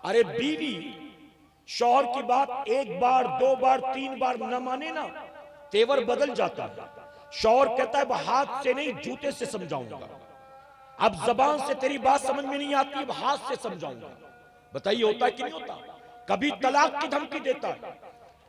अरे बीवी शौहर की बात एक बार, दो बार, तीन बार न माने ना, तेवर बदल जाता है। शौहर कहता है हाथ से नहीं जूते से समझाऊंगा, अब जबान से तेरी बात समझ में नहीं आती, अब हाथ से समझाऊंगा। बताइए होता है कि नहीं होता? कभी तलाक की धमकी देता है,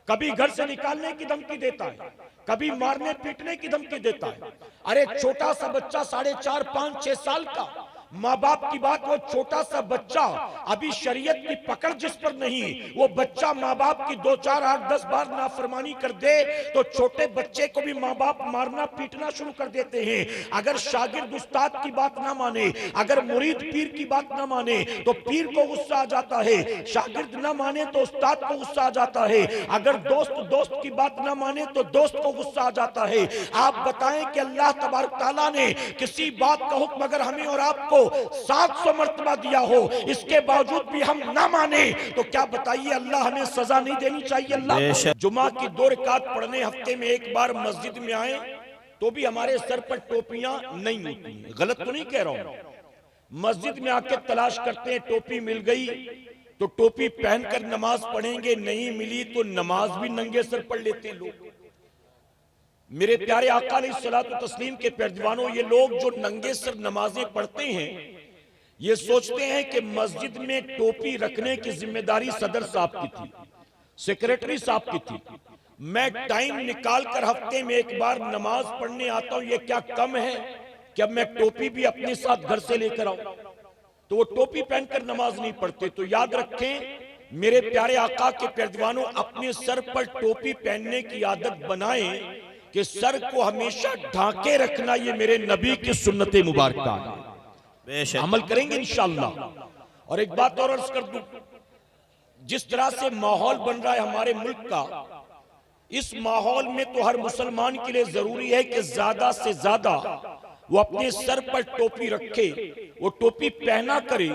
कभी घर से निकालने की धमकी देता है, कभी मारने पीटने की धमकी देता है। अरे छोटा सा बच्चा 4.5, 5, 6 साल का, माँ बाप की बात, वो छोटा सा बच्चा अभी शरीयत की पकड़ जिस पर नहीं, वो बच्चा माँ बाप की 2, 4, 8, 10 बार नाफरमानी कर दे तो छोटे बच्चे को भी माँ बाप मारना पीटना शुरू कर देते हैं। अगर शागिर्द उस्ताद की बात ना माने, अगर मुरीद पीर की बात ना माने तो पीर को गुस्सा आ जाता है, शागिर्द ना माने तो उस्ताद को गुस्सा आ जाता है, अगर दोस्त दोस्त की बात ना माने तो दोस्त को गुस्सा आ जाता है। आप बताएं कि अल्लाह तबारक तआला ने किसी बात का हुक्म अगर हमें और आपको 700 मर्तबा दिया हो, इसके बावजूद भी हम ना माने तो क्या बताइए अल्लाह हमें सजा नहीं देनी चाहिए? अल्लाह जुमा की 2 रकात पढ़ने हफ्ते में एक बार मस्जिद में आए तो भी हमारे सर पर टोपियां नहीं होती हैं। गलत तो नहीं कह रहा हूं। मस्जिद में आके तलाश करते हैं, टोपी मिल गई तो टोपी पहनकर नमाज पढ़ेंगे, नहीं मिली तो नमाज भी नंगे सर पढ़ लेते हैं लोग। मेरे प्यारे आका अलैहिस्सलातु तस्लीम के पैरदीवानों, ये लोग जो नंगे सर नमाजें पढ़ते हैं ये सोचते हैं कि मस्जिद में टोपी रखने की जिम्मेदारी सदर साहब की थी, सेक्रेटरी साहब की थी। मैं टाइम निकाल कर हफ्ते में एक बार नमाज पढ़ने आता हूं, ये क्या कम है कि अब मैं टोपी भी अपने साथ घर से लेकर आऊं? तो वो टोपी पहनकर नमाज नहीं पढ़ते। तो याद रखें मेरे प्यारे आका के पैरदीवानों, अपने सर पर टोपी पहनने की आदत बनाएं कि सर को हमेशा ढांके रखना, ये मेरे नबी की सुन्नत मुबारक है। अमल करेंगे इंशाअल्लाह। और एक बात और अर्ज कर दूं, जिस तरह से माहौल बन रहा है हमारे मुल्क का, इस माहौल में तो हर मुसलमान के लिए जरूरी है कि ज्यादा से ज्यादा वो अपने सर पर टोपी रखे, वो टोपी पहना करे।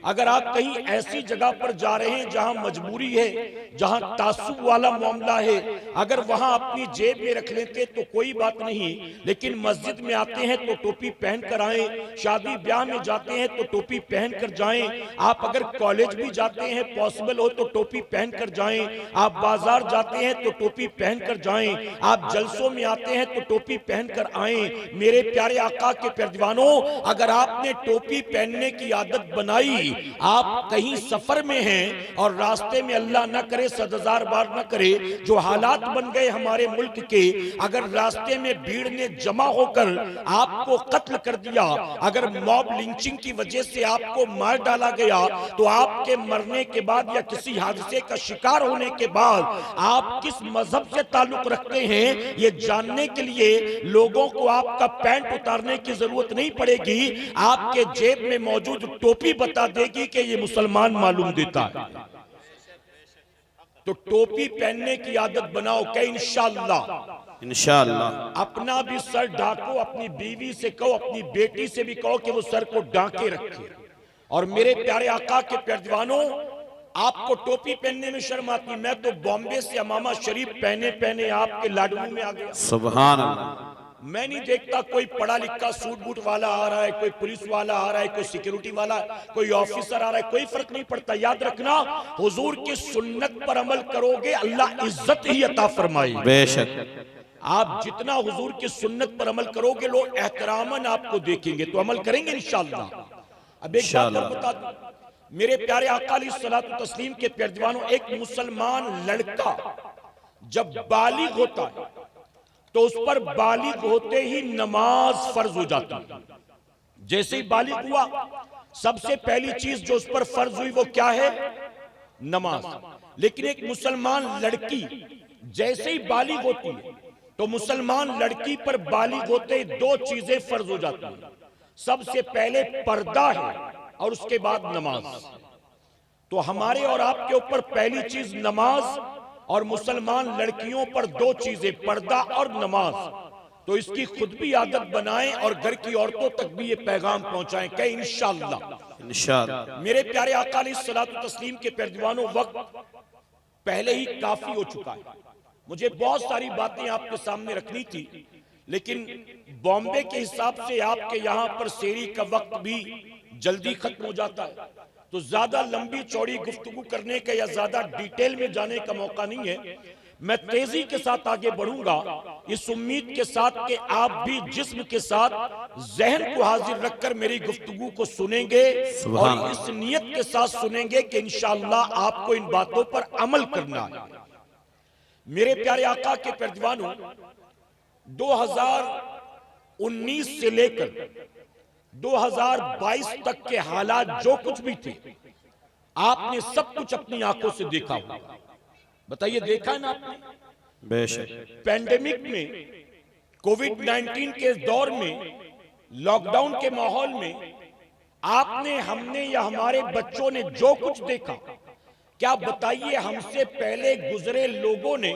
अगर आप कहीं ऐसी जगह पर जा रहे हैं जहां मजबूरी है, जहां तासुब वाला मामला है, अगर वहां अपनी जेब में रख लेते तो कोई बात नहीं, लेकिन मस्जिद में आते हैं तो टोपी पहन कर आए, शादी ब्याह में जाते हैं तो टोपी पहन कर जाएं, आप अगर कॉलेज भी जाते हैं पॉसिबल हो तो टोपी पहन कर जाएं, आप बाजार जाते हैं तो टोपी पहन कर जाएं, आप जलसों में आते हैं तो टोपी पहन कर आए। मेरे प्यारे आका के पैरदीवानों, अगर आपने टोपी पहनने की आदत बनाई, आप कहीं सफर में हैं और रास्ते में अल्लाह न करे 7,000 बार न करे जो हालात बन गए हमारे मुल्क के, अगर रास्ते में भीड़ ने जमा होकर आपको कत्ल कर दिया, अगर मॉब लिंचिंग की वजह से आपको मार डाला गया, तो आपके मरने के बाद या किसी हादसे का शिकार होने के बाद आप किस मजहब से ताल्लुक रखते हैं ये जानने के लिए लोगों को आपका पैंट उतारने की जरूरत नहीं पड़ेगी, आपके जेब में मौजूद टोपी बता देगी कि ये मुसलमान मालूम देता है। तो टोपी पहनने की आदत बनाओ कि इंशाअल्लाह अपना भी सर ढाको, अपनी बीवी से कहो, अपनी बेटी से भी कहो कि वो सर को ढाके रखे। और मेरे प्यारे आका के पैरदीवानों, आपको टोपी पहनने में शर्म आती, मैं तो बॉम्बे से अमामा शरीफ पहने पहने आपके लाडू में आ गया। सुभान अल्लाह। मैं नहीं देखता कोई पढ़ा लिखा सूट बूट वाला आ रहा है, कोई पुलिस वाला आ रहा है, कोई सिक्योरिटी वाला, कोई ऑफिसर आ रहा है, कोई फर्क नहीं पड़ता। याद रखना, हुजूर की सुन्नत पर अमल करोगे अल्लाह इज्जत ही अता फरमाएगा। बेशक आप जितना हुजूर की सुन्नत पर अमल करोगे लोग एहतरामन आपको देखेंगे, तो अमल करेंगे इंशाअल्लाह। अब एक बात और बता दूं मेरे प्यारे आका अलैहिस्सलातु तस्लीम के पैरदीवानों, एक मुसलमान लड़का जब बालिग होता है तो उस पर बालिग होते ही नमाज फर्ज हो जाती है। जैसे ही बालिग हुआ सबसे पहली चीज जो उस पर फर्ज हुई वो क्या है? नमाज। लेकिन एक मुसलमान लड़की जैसे ही बालिग होती है तो मुसलमान लड़की पर बालिग होते ही 2 चीजें फर्ज हो जाती हैं। सबसे पहले पर्दा है और उसके बाद नमाज। तो हमारे और आपके ऊपर पहली चीज नमाज और मुसलमान लड़कियों पर 2 चीजें, पर्दा और नमाज। तो इसकी खुद भी आदत बनाएं और घर की औरतों तक भी ये पैगाम पहुंचाएं कि इंशाअल्लाह। मेरे प्यारे आका अलैहिस्सलातु तस्लीम के पैरदीवानों, वक्त पहले ही काफी हो चुका है। मुझे बहुत सारी बातें आपके सामने रखनी थी, लेकिन बॉम्बे के हिसाब से आपके यहां पर सेरी का वक्त भी जल्दी खत्म हो जाता है। तो ज्यादा लंबी चौड़ी गुफ्तगू करने का या ज्यादा डिटेल में जाने का मौका नहीं है। मैं तेजी के साथ आगे बढ़ूंगा इस उम्मीद के साथ कि आप भी जिस्म के साथ जहन को हाजिर रखकर मेरी गुफ्तगू को सुनेंगे और इस नियत के साथ सुनेंगे कि इंशाअल्लाह आपको इन बातों पर अमल करना है। मेरे प्यारे आका के परदीवानों, 2019 से लेकर 2022 तक के हालात जो कुछ भी थे, आपने सब कुछ अपनी आंखों से देखा होगा। बताइए, देखा है ना आपने? बेशक। पैंडेमिक में, कोविड-19 के दौर में, लॉकडाउन के माहौल में आपने, हमने या हमारे बच्चों ने जो कुछ देखा, क्या बताइए हमसे पहले गुजरे लोगों ने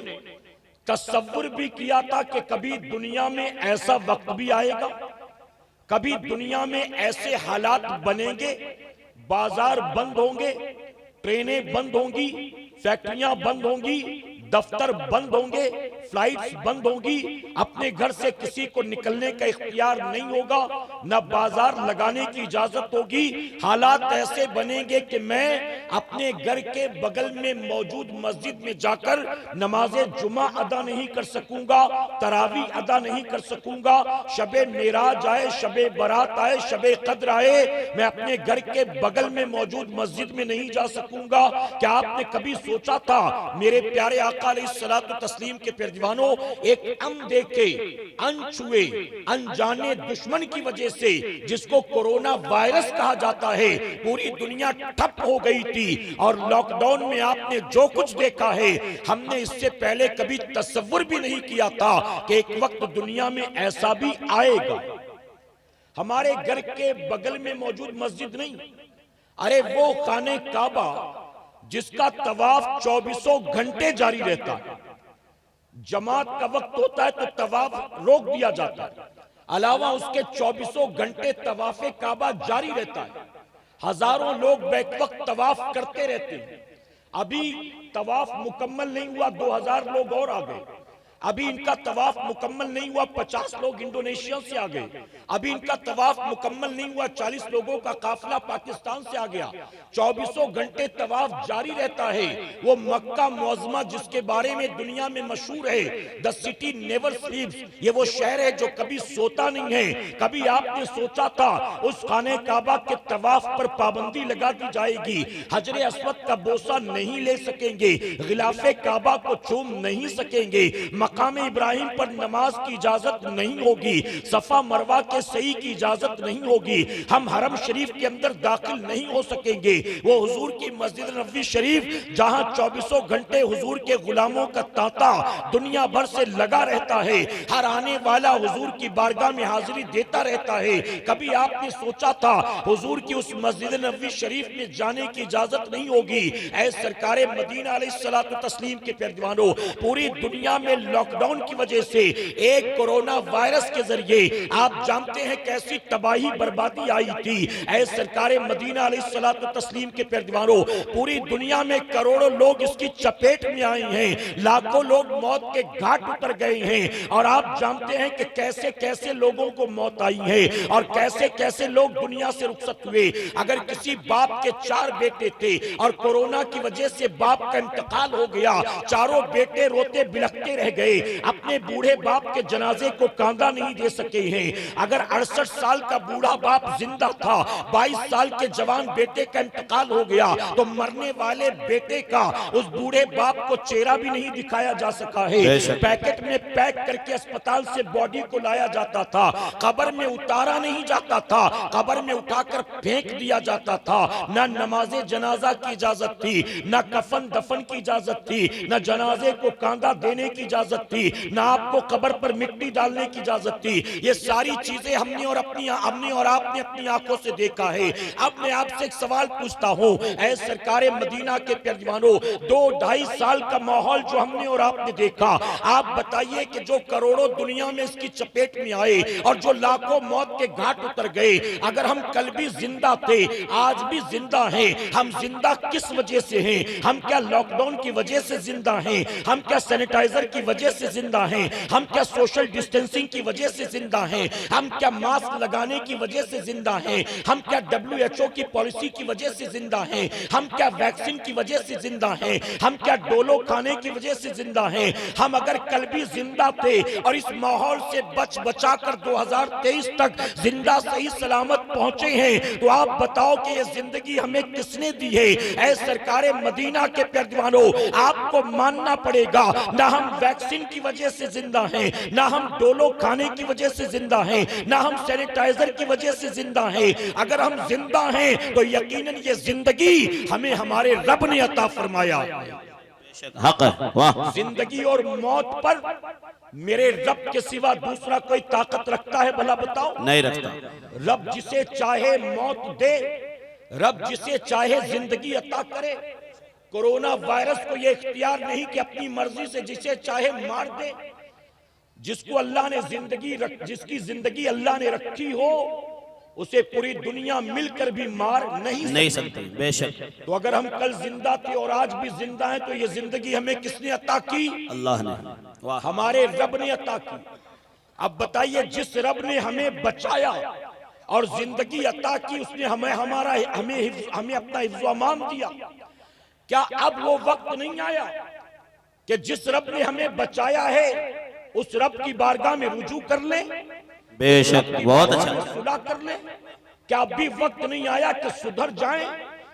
तसव्वुर भी किया था कि कभी दुनिया में ऐसा वक्त भी आएगा, कभी दुनिया में ऐसे हालात बनेंगे, बाजार बंद होंगे, ट्रेनें बंद होंगी, फैक्ट्रियां बंद होंगी, दफ्तर बंद होंगे, फ्लाइट्स बंद होंगी, अपने घर से किसी को निकलने का इख्तियार नहीं होगा, न बाजार लगाने की इजाजत होगी। हालात ऐसे बनेंगे कि मैं अपने घर के बगल में मौजूद मस्जिद में जाकर नमाज़े जुमा अदा नहीं कर सकूंगा, तरावी अदा नहीं कर सकूंगा। शबे मेराज आए, शबे बारात आए, शबे कद्र आए, मैं अपने घर के बगल में मौजूद मस्जिद में नहीं जा सकूंगा। क्या आपने कभी सोचा था मेरे प्यारे आका अलैहिस्सलातु तस्लीम के परदीवानों, एक अनदेखे, अनछुए, अनजाने दुश्मन की वजह से, जिसको कोरोना वायरस कहा जाता है, पूरी दुनिया ठप हो गई थी और लॉकडाउन में आपने जो कुछ देखा है, हमने इससे पहले कभी तसव्वुर भी नहीं किया था कि एक वक्त दुनिया में ऐसा भी आएगा। हमारे घर के बगल में मौजूद मस्जिद नहीं, अरे वो खाने काबा जिसका तवाफ 24 घंटे जारी रहता है। जमात का वक्त होता है तो तवाफ रोक दिया जाता है, अलावा उसके 24 घंटे तवाफे काबा जारी रहता है। हजारों लोग बैक वक्त तवाफ करते रहते हैं। अभी तवाफ मुकम्मल नहीं हुआ, 2000 लोग और आ गए। अभी इनका तवाफ मुकम्मल नहीं हुआ, 50 लोग इंडोनेशिया से आ गए। अभी इनका तवाफ मुकम्मल नहीं हुआ, 40 लोगों का काफिला पाकिस्तान से आ गया। 24 घंटे तवाफ जारी रहता है। वो मक्का मुअज़्ज़मा जिसके बारे में दुनिया में मशहूर है, द सिटी नेवर स्लीप्स, ये वो शहर है जो कभी सोता नहीं है। कभी आपने सोचा था उस खाने काबा के तवाफ पर पाबंदी लगा दी जाएगी, हजरे अस्वद का बोसा नहीं ले सकेंगे, गिलाफे काबा को चूम नहीं सकेंगे, मकाम इब्राहिम पर नमाज की इजाजत नहीं होगी, सफा मरवा के सही की इजाजत नहीं होगी, हम हरम शरीफ के अंदर दाखिल नहीं हो सकेंगे। वो हुजूर की मस्जिद नबवी शरीफ जहां 24 घंटे हुजूर के गुलामों का तांता दुनिया भर से लगा रहता है, हर आने वाला हुजूर की बारगाह में हाजिरी देता रहता है। कभी आपने सोचा था हुजूर की उस मस्जिद नबवी शरीफ में जाने की इजाजत नहीं होगी? ऐ सरकारे मदीना अलैहिस्सलातु तस्लीम के परदीवानों, पूरी दुनिया में लॉकडाउन की वजह से, एक कोरोना वायरस के जरिए आप जानते हैं कैसी तबाही बर्बादी आई थी। ऐ सरकारे मदीना अलैहिस्सलातु तस्लीम के परदीवानों, पूरी दुनिया में करोड़ों लोग इसकी चपेट में आए हैं, लाखों लोग मौत के घाट उतर गए हैं। और आप जानते हैं कि कैसे कैसे लोगों को मौत आई है और कैसे कैसे लोग दुनिया से रुखसत हुए। अगर किसी बाप के 4 बेटे थे और कोरोना की वजह से बाप का इंतकाल हो गया, चारों बेटे रोते बिलखते रह गए, अपने बूढ़े बाप के जनाजे को कांधा नहीं दे सके हैं। अगर 68 साल का बूढ़ा बाप जिंदा था, 22 साल के जवान बेटे का इंतकाल हो गया, तो मरने वाले बेटे का उस बूढ़े बाप को चेहरा भी नहीं दिखाया जा सका है। पैकेट में पैक करके अस्पताल से बॉडी को लाया जाता था, कब्र में उतारा नहीं जाता था, कब्र में उठाकर फेंक दिया जाता था। न नमाजे जनाजा की इजाजत थी, न कफन दफन की इजाजत थी, न जनाजे को कांधा देने की इजाजत थी, ना आपको कब्र पर मिट्टी डालने की इजाजत थी। ये सारी चीजें हमने और आपने अपनी आंखों से देखा है। अब मैं आपसे एक सवाल पूछता हूं, ऐ सरकारे मदीना के परदीवानों, 2-2.5 साल का माहौल जो हमने और आपने देखा, आप बताइए कि जो करोड़ों दुनिया में इसकी चपेट में आए और जो लाखों मौत के घाट उतर गए, अगर हम कल भी जिंदा थे, आज भी जिंदा हैं, हम जिंदा किस वजह से हैं? हम क्या लॉकडाउन की वजह से जिंदा हैं? हम क्या सैनिटाइजर की वजह वजह से जिंदा हैं, हम क्या सोशल डिस्टेंसिंग की वजह से जिंदा हैं, हम क्या मास्क लगाने की वजह से जिंदा हैं, हम क्या WHO की पॉलिसी की वजह से जिंदा हैं, हम क्या वैक्सीन की वजह से जिंदा हैं, हम क्या डोलो खाने की वजह से जिंदा हैं। हम अगर कल भी जिंदा थे और इस माहौल से बचा कर 2023 तक जिंदा सही सलामत पहुंचे हैं, तो आप बताओ कि ये जिंदगी हमें किसने दी है? ऐ सरकारे मदीना के प्यारेवानों, आपको मानना पड़ेगा, ना हम वैक्सीन की वजह से जिंदा हैं, ना हम डोलो खाने की वजह से जिंदा हैं, ना हम सैनिटाइजर की वजह से जिंदा हैं। अगर हम जिंदा हैं तो यकीनन ये जिंदगी हमें हमारे रब ने अता फरमाया। हक है, वाह। जिंदगी और मौत पर मेरे रब के सिवा दूसरा कोई ताकत रखता है? भला बताओ। नहीं रखता। रब जिसे चाहे मौत दे, रब जिसे चाहे जिंदगी अता करे। कोरोना वायरस को यह इख्तियार नहीं कि अपनी मर्जी से जिसे चाहे मार दे। जिसको अल्लाह ने जिसकी जिंदगी अल्लाह ने रखी हो, उसे पूरी दुनिया मिलकर भी मार नहीं सकती। बेशक। तो अगर हम कल जिंदा थे और आज भी जिंदा हैं, तो ये जिंदगी हमें किसने अता की? अल्लाह ने, हमारे रब ने अता की। अब बताइए, जिस रब ने हमें बचाया और जिंदगी अता की, उसने हमें अपना हिफ्ज़-ओ-अमान दिया। क्या अब वो वक्त नहीं आया कि जिस रब ने हमें बचाया है उस रब की बारगाह में रुजू कर ले? बेशक, बहुत अच्छा। सुलह कर ले। क्या अभी वक्त नहीं आया कि सुधर जाएं?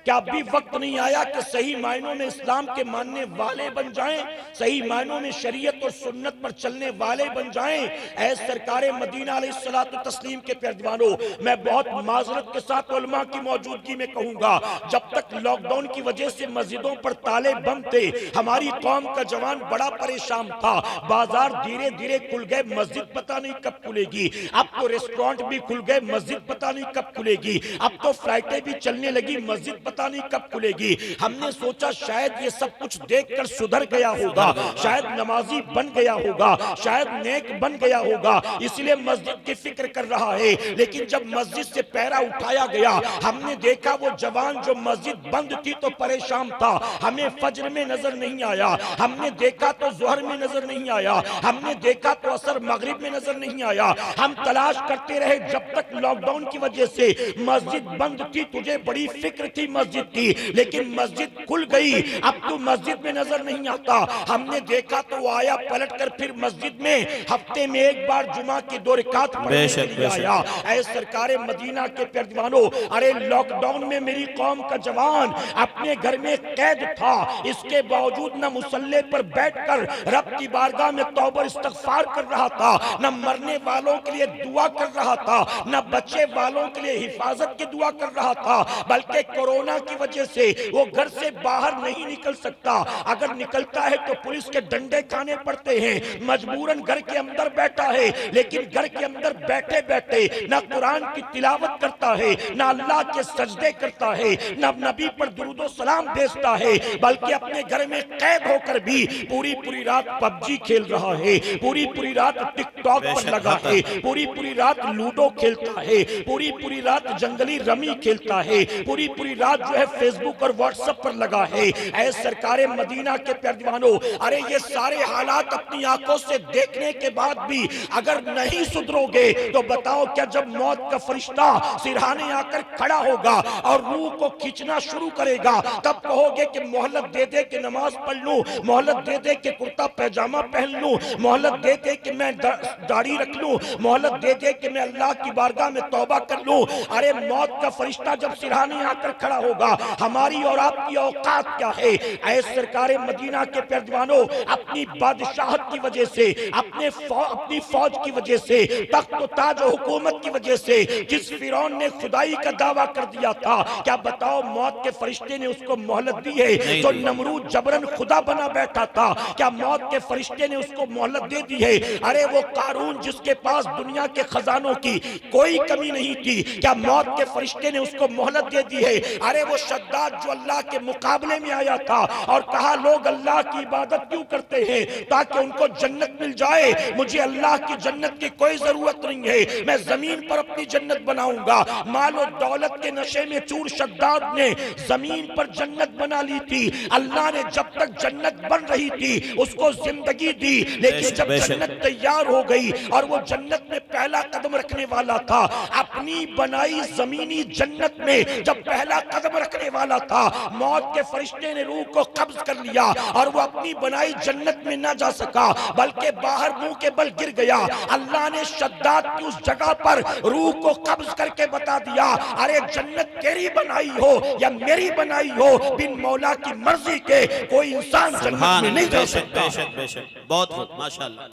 क्या अभी वक्त नहीं आया कि सही मायनों में इस्लाम के मानने वाले बन जाएं, सही मायनों में शरीयत और सुन्नत पर चलने वाले बन जाएं? ऐ सरकारे मदीना अलैहिस्सलातु तस्लीम के प्यारेवानों, मैं बहुत माजरत के साथ उलमा की मौजूदगी में कहूंगा, जब तक लॉकडाउन की वजह से मस्जिदों पर ताले बंद थे, हमारी कौम का जवान बड़ा परेशान था। बाजार धीरे धीरे खुल गए, मस्जिद पता नहीं कब खुलेगी। अब तो रेस्टोरेंट भी खुल गए, मस्जिद पता नहीं कब खुलेगी। अब तो फ्लाइटें भी चलने लगी, मस्जिद पता नहीं कब खुलेगी। हमने सोचा शायद ये सब कुछ देखकर सुधर गया होगा, शायद नमाजी बन गया होगा, शायद नेक बन गया होगा, इसलिए मस्जिद की फिक्र कर रहा है। लेकिन जब मस्जिद से पैरा उठाया गया, हमने देखा वो जवान जो मस्जिद बंद थी तो परेशान था, हमें फज्र में नजर नहीं आया, हमने देखा तो जोहर में नजर नहीं आया, हमने देखा तो असर मगरिब में नजर नहीं आया। हम तलाश करते रहे जब तक लॉकडाउन की वजह से मस्जिद बंद थी, तुझे बड़ी फिक्र थी मस्जिद की, लेकिन मस्जिद खुल गई, अब तो मस्जिद में नजर नहीं आता। हमने देखा तो वो आया पलट कर फिर मस्जिद में हफ्ते में एक बार जुमा की 2 रकात पढ़ने के लिए आया। ऐ सरकारे मदीना के प्यारेवानों, अरे लॉकडाउन में मेरी कौम का जवान अपने घर में कैद था, इसके बावजूद न मुसल्ले पर बैठकर रब की बारगाह में तौबा इस्तगफार कर रहा था, न मरने वालों के लिए दुआ कर रहा था, न बच्चे वालों के लिए हिफाजत की दुआ कर रहा था, बल्कि कोरोना की वजह से वो घर से बाहर नहीं निकल सकता। अगर निकलता है तो पुलिस के डंडे खाने पड़ते हैं, मजबूरन घर के अंदर बैठा है, लेकिन घर के अंदर बैठे बैठे ना कुरान की तिलावत करता है, ना अल्लाह के सजदे करता है, ना नबी पर दुरूदो सलाम भेजता है, बल्कि अपने घर में कैद होकर भी पूरी रात पबजी खेल रहा है, पूरी रात टिकटॉक पर लगा है, पूरी रात लूडो खेलता है, पूरी रात जंगली रमी खेलता है, पूरी रात जो है फेसबुक और व्हाट्सएप पर लगा है। ऐ सरकारे मदीना के प्यारेवानों, अरे ये सारे हालात अपनी आंखों से देखने के बाद भी अगर नहीं सुधरोगे तो बताओ, क्या जब मौत का फरिश्ता सिरहाने आकर खड़ा होगा और रूह को खींचना शुरू करेगा, तब कहोगे कि मोहलत दे दे कि नमाज पढ़ लूं, मोहलत दे दे कि कुर्ता पैजामा पहन लूं, मोहलत दे दे कि मैं दाढ़ी रख लूं, मोहलत दे दे कि मैं अल्लाह की बारगाह में तौबा कर लूं? अरे मौत का फरिश्ता जब सिरहाने आकर खड़ा होगा, हमारी और आपकी औकात क्या है? ऐ सरकारे मदीना के प्यारेवानों, अपनी बादशाहत की वजह से, अपनी फौज की वजह से, तख्त ताज हुकूमत की वजह से जिस फिरौन ने खुदाई का दावा कर दिया था, क्या बताओ मौत के फरिश्ते ने उसको मोहलत दी है? जो नमरूद जबरन खुदा बना बैठा था, क्या मौत के फरिश्ते ने उसको मोहलत दे दी है? अरे वो कारून जिसके पास दुनिया के खजानों की कोई कमी नहीं थी, क्या मौत के फरिश्ते ने उसको मोहलत दे दी है? अरे अरे वो शद्दाद जो अल्लाह के मुकाबले में आया था और कहा लोग अल्लाह की इबादत क्यों करते हैं, ताकि उनको जन्नत मिल जाए, मुझे अल्लाह की जन्नत की कोई जरूरत नहीं है, मैं जमीन पर अपनी जन्नत बनाऊंगा। मालो दौलत के नशे में चूर शद्दाद ने जमीन पर जन्नत बना ली थी। अल्लाह ने जब तक जन्नत बन रही थी उसको जिंदगी दी, लेकिन जब जन्नत तैयार हो गई और वो जन्नत में पहला कदम रखने वाला था, अपनी बनाई जमीनी जन्नत में जब पहला कदम रखने वाला था, मौत के फरिश्ते ने रूह को कब्ज कर लिया और वो अपनी बनाई जन्नत में ना जा सका, बल्कि बाहर मुंह के बल गिर गया। अल्लाह ने शद्दाद की उस जगह पर रूह को कब्ज करके बता दिया, अरे जन्नत तेरी बनाई हो या मेरी बनाई हो, बिन मौला की मर्जी के कोई इंसान जन्नत में नहीं जा सकता। बेशक बेशक, बहुत खूब, माशाअल्लाह।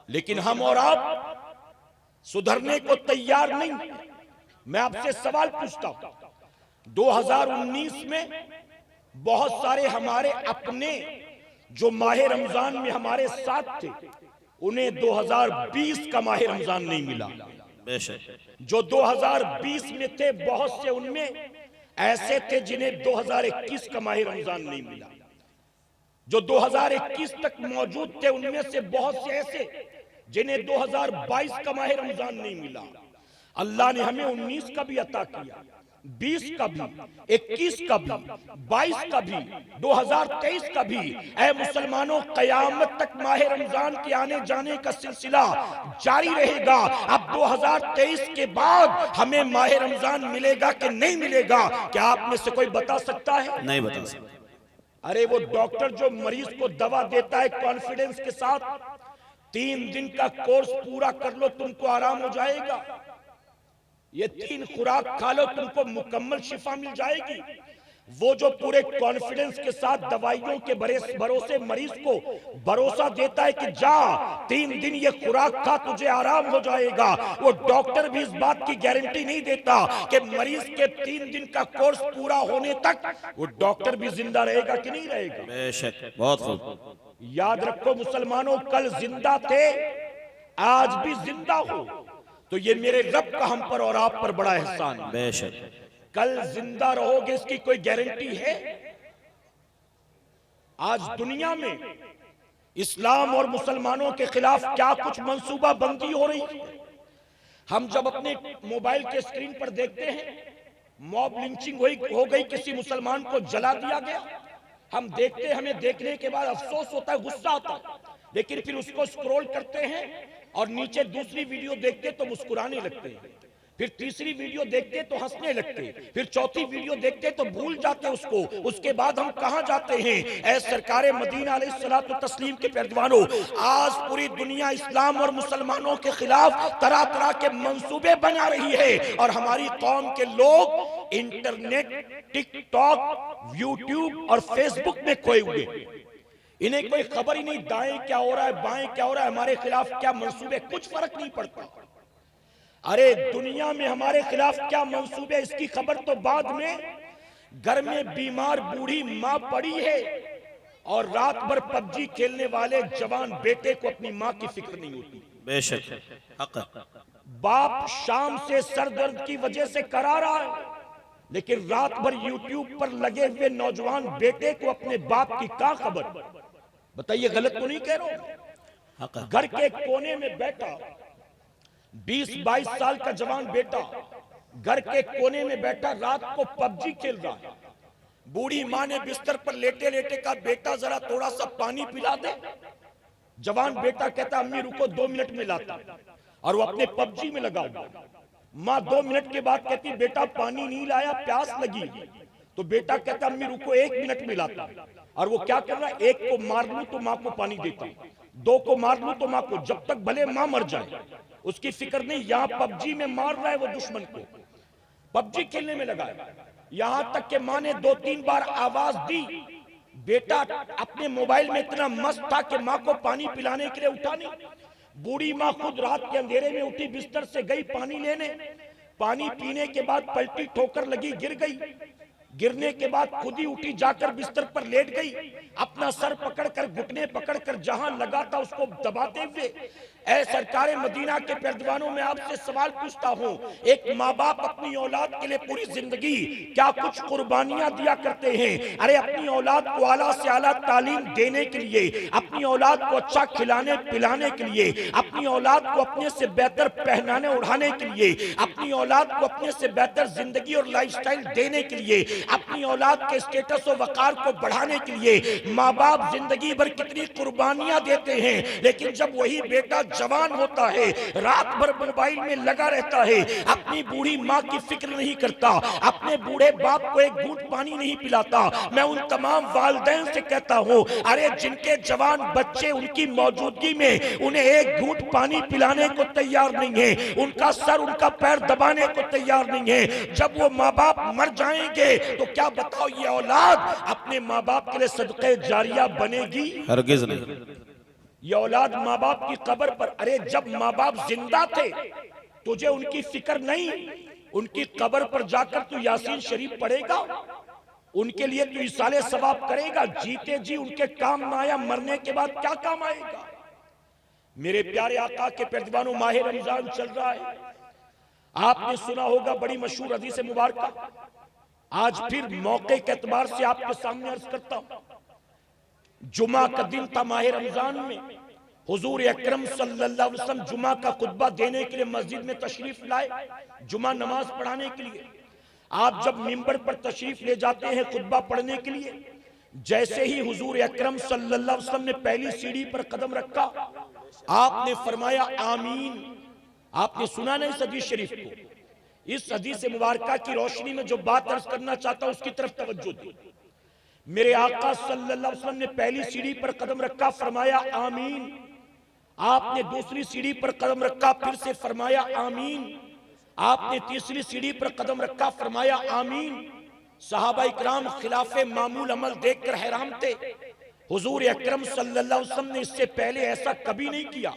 लेकिन हम और आप सुधरने को तैयार नहीं। मैं आपसे सवाल पूछता हूं, 2019 में बहुत सारे हमारे अपने जो माह रमजान में हमारे साथ थे, उन्हें 2020 का माह रमजान नहीं मिला। बेशक जो 2020 में थे बहुत से उनमें ऐसे थे जिन्हें 2021 का माह रमजान नहीं मिला। जो 2021 तक मौजूद थे उनमें से बहुत से ऐसे जिन्हें 2022 का माह रमजान नहीं मिला। अल्लाह ने हमें 19 का भी अता किया, 20 का भी, 21 का भी, 22 का भी, 2023 का भी। ऐ मुसलमानों, कयामत तक माह रमजान के आने जाने का सिलसिला जारी रहेगा। अब 2023 के बाद हमें माह रमजान मिलेगा कि नहीं मिलेगा, क्या आप में से कोई बता सकता है? नहीं बता सकते। अरे वो डॉक्टर जो मरीज को दवा देता है कॉन्फिडेंस के साथ, 3 दिन का कोर्स पूरा कर लो तुमको आराम हो जाएगा, ये 3 खुराक खा लो तुमको मुकम्मल शिफा मिल जाएगी। वो जो पूरे कॉन्फिडेंस के साथ दवाइयों के भरोसे मरीज को भरोसा देता है कि जा 3 दिन ये खुराक खा तुझे आराम हो जाएगा, वो डॉक्टर भी इस बात की गारंटी नहीं देता कि मरीज के 3 दिन का कोर्स पूरा होने तक वो डॉक्टर भी जिंदा रहेगा कि नहीं रहेगा। बेशक, बहुत खूब। याद रखो मुसलमानों, कल जिंदा थे, आज भी जिंदा हो, तो ये मेरे रब का हम पर और आप पर बड़ा एहसान है। बेशक, कल जिंदा रहोगे इसकी कोई गारंटी है? आज दुनिया में इस्लाम और मुसलमानों के खिलाफ क्या कुछ मंसूबा बंदी हो रही है। हम जब अपने मोबाइल के स्क्रीन पर देखते हैं मॉब लिंचिंग हो गई, किसी मुसलमान को जला दिया गया, हम देखते हैं, हमें देखने के बाद अफसोस होता है, गुस्सा आता है, लेकिन फिर उसको स्क्रॉल करते हैं और नीचे दूसरी वीडियो देखते तो मुस्कुराने लगते हैं, फिर तीसरी वीडियो देखते तो हंसने लगते, फिर चौथी वीडियो देखते तो भूल जाते उसको। उसके बाद हम कहां जाते हैं? ऐ सरकारे मदीना अलैहिस्सलातु तस्लीम के पैरवानों, आज पूरी दुनिया इस्लाम और मुसलमानों के खिलाफ तरह तरह के मंसूबे बना रही है और हमारी कौम के लोग इंटरनेट, टिकटॉक, यूट्यूब और फेसबुक में खोए हुए, इन्हें कोई खबर ही नहीं दाएं क्या हो रहा है, बाएं क्या हो रहा है, हमारे खिलाफ क्या मंसूबे, कुछ फर्क नहीं पड़ता। अरे दुनिया में हमारे खिलाफ क्या मंसूबे, इसकी खबर तो बाद में। घर में बीमार बूढ़ी मां पड़ी है और रात भर पबजी खेलने वाले जवान बेटे को अपनी मां की फिक्र नहीं होती। बेशक, हक है। बाप शाम से सर दर्द की वजह से करा रहा है, लेकिन रात भर यूट्यूब पर लगे हुए नौजवान बेटे को अपने बाप की क्या खबर। बताइए, गलत तो नहीं कह रहा हूं? हक है। घर के कोने में बैठा 20-22 साल का जवान बेटा घर के कोने में बैठा रात को पबजी खेल रहा है। बूढ़ी मां ने बिस्तर पर लेटे लेटे कहा, बेटा जरा थोड़ा सा पानी पिला दे। जवान बेटा कहता, अम्मी रुको 2 मिनट में लाता, और वो अपने पबजी में लगा हुआ। मां 2 मिनट के बाद कहती, बेटा पानी नहीं लाया, प्यास लगी। तो बेटा कहता, अम्मी रुको 1 मिनट में लाता, और वो क्या कर रहा है, 1 को मार लूं तो मां को पानी देता, 2 को मार लूं तो मां को, जब तक भले मां मर जाए उसकी फिक्र नहीं। यहां पबजी में मार रहा है वो दुश्मन को, पबजी खेलने में लगा है। यहां तक कि मां ने 2-3 बार आवाज दी, बेटा अपने मोबाइल में इतना मस्त था कि मां को पानी पिलाने के लिए उठा नहीं। बूढ़ी मां खुद रात के अंधेरे में उठी, बिस्तर से गई पानी लेने, पानी पीने के बाद पलटी ठोकर लगी, गिर गई। गिरने के बाद खुद ही उठी, जाकर बिस्तर पर लेट गई, अपना सर पकड़कर, घुटने पकड़कर जहां लगा था उसको दबाते हुए ऐ सरकारे मदीना के पर्दवानों में आपसे सवाल पूछता हूँ, एक माँ बाप अपनी औलाद के लिए पूरी जिंदगी क्या कुछ कुर्बानियां दिया करते हैं। अरे अपनी औलाद को आला से आला तालीम देने के लिए, अपनी औलाद को अच्छा खिलाने पिलाने के लिए, अपनी औलाद को अपने से बेहतर पहनाने उड़ाने के लिए, अपनी औलाद को अपने से बेहतर जिंदगी और लाइफस्टाइल देने के लिए, अपनी औलाद के स्टेटस और वकार को बढ़ाने के लिए माँ बाप जिंदगी भर कितनी कुर्बानियां देते हैं। लेकिन जब वही बेटा जवान होता है, रात भर मोबाइल में लगा रहता है, अपनी बूढ़ी माँ की फिक्र नहीं करता, अपने बूढ़े बाप को एक घूंट पानी नहीं पिलाता। मैं उन तमाम वालिदैन से कहता हूँ, अरे जिनके जवान बच्चे उनकी मौजूदगी में उन्हें एक घूंट पानी पिलाने को तैयार नहीं है, उनका सर उनका पैर दबाने को तैयार नहीं है, जब वो माँ बाप मर जाएंगे तो क्या बताओ ये औलाद अपने माँ बाप के लिए सदक़े जारिया बनेगी? हरगिज़ नहीं। ये औलाद माँ बाप की कब्र पर, अरे जब माँ बाप जिंदा थे तुझे उनकी फिक्र नहीं, उनकी कब्र पर जाकर तू यासीन शरीफ पढ़ेगा, उनके लिए तू इसाले सवाब करेगा, जीते जी उनके काम ना आया, मरने के बाद क्या काम आएगा? मेरे प्यारे आका के पर्दवानों, माह रमजान चल रहा है। आपने सुना होगा बड़ी मशहूर हदीस मुबारक, आज फिर मौके के एतबार से आपके सामने अर्ज करता हूं। जुमा का दिन था माह रमजान में, हुजूर अकरम सल्लल्लाहु अलैहि वसल्लम जुमा का खुतबा देने के लिए मस्जिद में तशरीफ लाए, जुमा नमाज पढ़ाने के लिए। आप जब मिंबर पर तशरीफ ले जाते हैं खुतबा पढ़ने के लिए, जैसे ही हुजूर अकरम सल्लल्लाहु अलैहि वसल्लम ने पहली सीढ़ी पर कदम रखा, आपने फरमाया आमीन। आपने सुना नहीं इस हदीस शरीफ को? इस हदीस मुबारका की रोशनी में जो बात अर्ज करना चाहता हूं उसकी तरफ तवज्जो दी। मेरे आका सल्लल्लाहु अलैहि वसल्लम ने पहली सीढ़ी पर कदम रखा, फरमाया आमीन। आपने दूसरी सीढ़ी पर कदम रखा, फिर से फरमाया आमीन। आपने तीसरी सीढ़ी पर कदम रखा, फरमाया आमीन। सहाबा इकराम खिलाफे मामूल अमल देखकर हैरान थे। हुजूर अकरम सल्लल्लाहु अलैहि वसल्लम ने इससे पहले ऐसा कभी नहीं किया,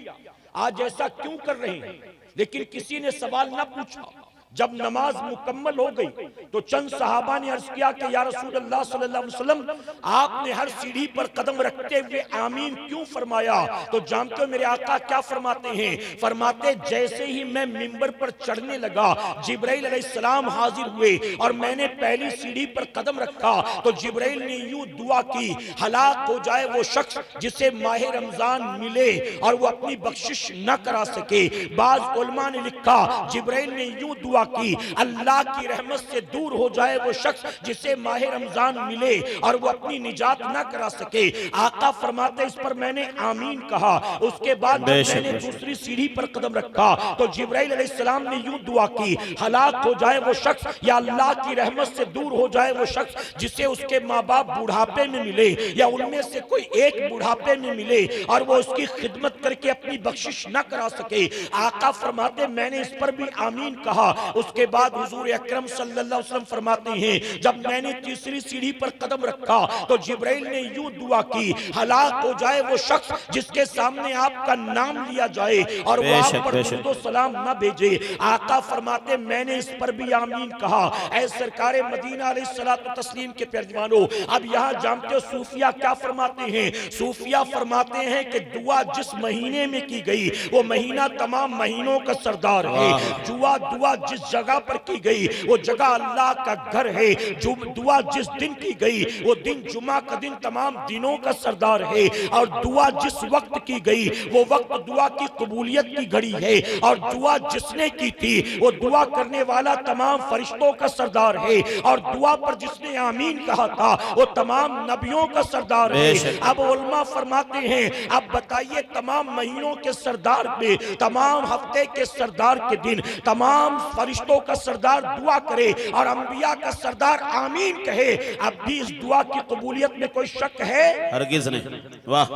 आज ऐसा क्यों कर रहे हैं? लेकिन किसी ने सवाल न पूछा। जब नमाज मुकम्मल हो गई तो चंद सहाबा ने अर्ज किया कि या रसूलल्लाह सल्लल्लाहु अलैहि वसल्लम, आपने हर सीढ़ी पर कदम रखते हुए आमीन क्यों फरमाया? तो जानते हो मेरे आका क्या फरमाते हैं? फरमाते जैसे ही मैं मिंबर पर चढ़ने लगा, जिब्राइल अलैहिस्सलाम हाजिर हुए और मैंने पहली सीढ़ी पर कदम रखा तो जिब्राइल ने यूं दुआ की, हलाक हो जाए वो शख्स जिसे माह रमजान मिले और वो अपनी बख्शिश न करा सके। बाज उलमा ने लिखा, जिब्राइल ने यूं दुआ की, अल्लाह की रहमत से दूर हो जाए वो शख्स जिसे माह रमजान मिले और वो अपनी निजात ना करा सके। आका फरमाते इस पर मैंने आमीन कहा। उसके बाद मैंने दूसरी सीढ़ी पर कदम रखा तो जिब्राइल अलैहिस्सलाम ने यूं दुआ की, हलाक हो जाए वो शख्स या अल्लाह की रहमत से दूर हो जाए वो शख्स जिसे उसके माँ बाप बुढ़ापे में मिले या उनमें से कोई एक बुढ़ापे में मिले और वो उसकी खिदमत करके अपनी बख्शिश न करा सके। आका फरमाते मैंने इस पर भी आमीन कहा। उसके बाद हुजूर अकरम सल्लल्लाहु अलैहि वसल्लम फरमाते हैं, जब मैंने तीसरी सीढ़ी पर कदम रखा तो जिब्राइल ने यूं दुआ की, हलाक हो जाए वो शख्स जिसके सामने आपका नाम लिया जाए और वो आप पर दुरूद सलाम न भेजे। आका फरमाते मैंने इस पर भी आमीन कहा। ऐ सरकारे मदीना अलैहिस्सलातु तस्लीम के पेशवानों, अब यहाँ जानते हो सूफिया क्या फरमाते हैं? सूफिया फरमाते हैं कि दुआ जिस महीने में की गई वो महीना तमाम महीनों का सरदार है। दुआ जिस जगह पर की गई वो जगह अल्लाह का घर है। जो दुआ जिस दिन की गई वो दिन जुमा का दिन तमाम दिनों का सरदार है। और दुआ जिस वक्त की गई वो वक्त दुआ की कबूलियत की घड़ी है। और दुआ जिसने की थी वो दुआ करने वाला तमाम फरिश्तों का सरदार है। और दुआ पर जिसने आमीन कहा था वो तमाम नबियों का सरदार है। अब उलमा फरमाते हैं, अब बताइए तमाम महीनों के सरदार पे, तमाम हफ्ते के सरदार के दिन तमाम फरिश्तों का सरदार दुआ करे और अंबिया का सरदार आमीन कहे, अब भी इस दुआ की कबूलियत में कोई शक है? हरगिज़ नहीं। वाह।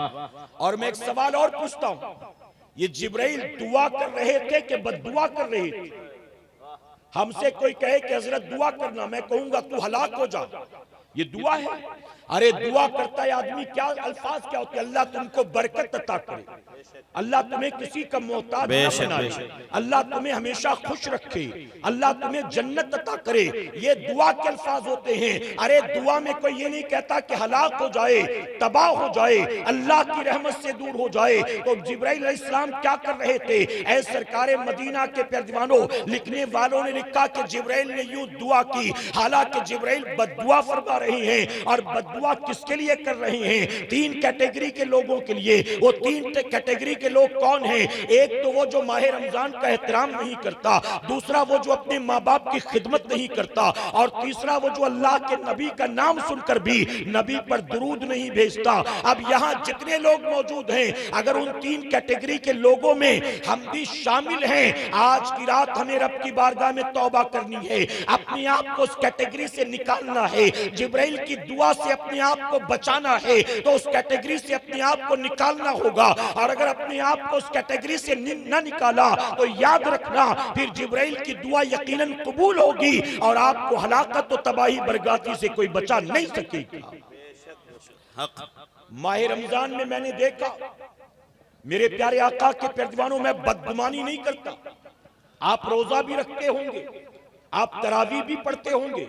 और मैं एक सवाल और पूछता हूं, ये जिब्राइल दुआ कर रहे थे कि बददुआ कर रहे थे? हमसे कोई कहे कि हजरत दुआ करना, मैं कहूंगा तू हलाक हो जा। ये दुआ है। अरे दुआ करता है आदमी, क्या अल्फाज क्या होते हैं? अल्लाह तुमको बरकत अता करे, अल्लाह तुम्हें किसी का मोहताज न बनाए, अल्लाह तुम्हें हमेशा खुश रखे, अल्लाह तुम्हें जन्नत अता करे। ये दुआ के अल्फाज होते हैं। अरे दुआ में कोई ये नहीं कहता कि हलाक हो जाए, तबाह हो जाए, अल्लाह की रहमत से दूर हो जाए। तो जिब्राइल अलैहिस्सलाम क्या कर रहे थे? ऐ सरकारे मदीना के प्यारदीवानों, लिखने वालों ने लिखा कि जिब्राइल ने यूं दुआ की, हालांकि जिब्राइल बद्दुआ फरमा रहे हैं। और बद्दुआ किसके लिए कर रहे हैं? तीन कैटेगरी के लोगों के लिए। वो तीन कैटेगरी के लोग कौन हैं? एक तो वो जो माह रमजान का एहतराम नहीं करता, दूसरा वो जो अपने माँ बाप की खिदमत नहीं करता, और तीसरा वो जो अल्लाह के नबी का नाम सुनकर भी नबी पर दुरूद नहीं भेजता। अब यहाँ जितने लोग मौजूद हैं, अगर उन तीन कैटेगरी के लोगों में हम भी शामिल हैं, आज की रात हमें रब की बारगाह में तौबा करनी है, अपने आप को उस कैटेगरी से निकालना है, जिब्राइल की दुआ से अपने आप को बचाना है, तो उस कैटेगरी से अपने आप को निकालना होगा। और अगर अपने आप को उस कैटेगरी से न निकाला तो याद रखना, फिर जिब्राइल की दुआ यकीनन कबूल होगी और आपको हलाकत और तबाही बरगाती से कोई बचा नहीं सकेगा। माह रमजान में मैंने देखा, मेरे प्यारे आका के प्यारदीवानों, मैं बदगुमानी नहीं करता, आप रोजा भी रखते होंगे, आप तरावी भी पढ़ते होंगे,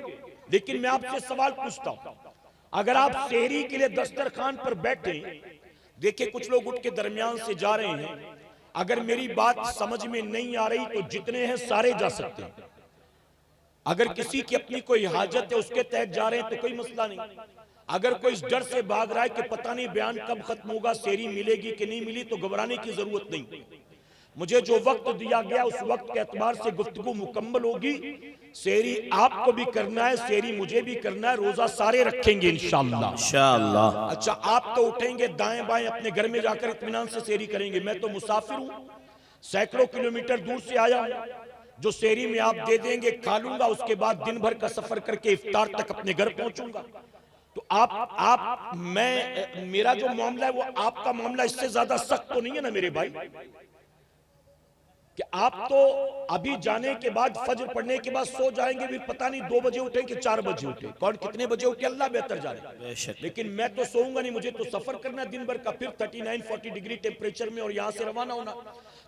लेकिन मैं आपसे सवाल पूछता हूं, अगर आप सेहरी के लिए दस्तरखान पर बैठे, देखिए कुछ लोग उठ के दरमियान से जा रहे हैं, अगर मेरी बात समझ में नहीं आ रही तो जितने हैं सारे जा सकते हैं। अगर किसी की अपनी कोई हाजत है उसके तहत जा रहे हैं तो कोई मसला नहीं। अगर कोई इस डर से भाग रहा है कि पता नहीं बयान कब खत्म होगा, सेहरी मिलेगी कि नहीं मिली, तो घबराने की जरूरत नहीं। मुझे जो वक्त दिया गया उस वक्त के एतबार से गुफ्तगू मुकम्मल होगी। सेहरी आपको भी करना है, सेहरी मुझे भी करना है, रोजा सारे रखेंगे इंशाअल्लाह। इंशाअल्लाह। अच्छा, आप तो उठेंगे दाएं बाएं अपने घर में जाकर इत्मीनान से सेहरी करेंगे, मैं तो मुसाफिर हूं, सैकड़ों किलोमीटर दूर से आया हूं। जो सेहरी में आप दे देंगे खा लूंगा, उसके बाद दिन भर का सफर करके इफ्तार तक अपने घर पहुंचूंगा। तो मेरा जो मामला है वो आपका मामला इससे ज्यादा सख्त तो नहीं है ना मेरे भाई, कि आप तो अभी जाने के बाद फजर पढ़ने के बाद सो जाएंगे, भी पता नहीं 2 बजे उठे कि 4 बजे उठे, कौन कितने बजे उठे अल्लाह बेहतर जाने। लेकिन मैं तो सोऊंगा नहीं, मुझे तो सफर करना दिन भर का, फिर 39-40 डिग्री टेम्परेचर में, और यहां से रवाना होना।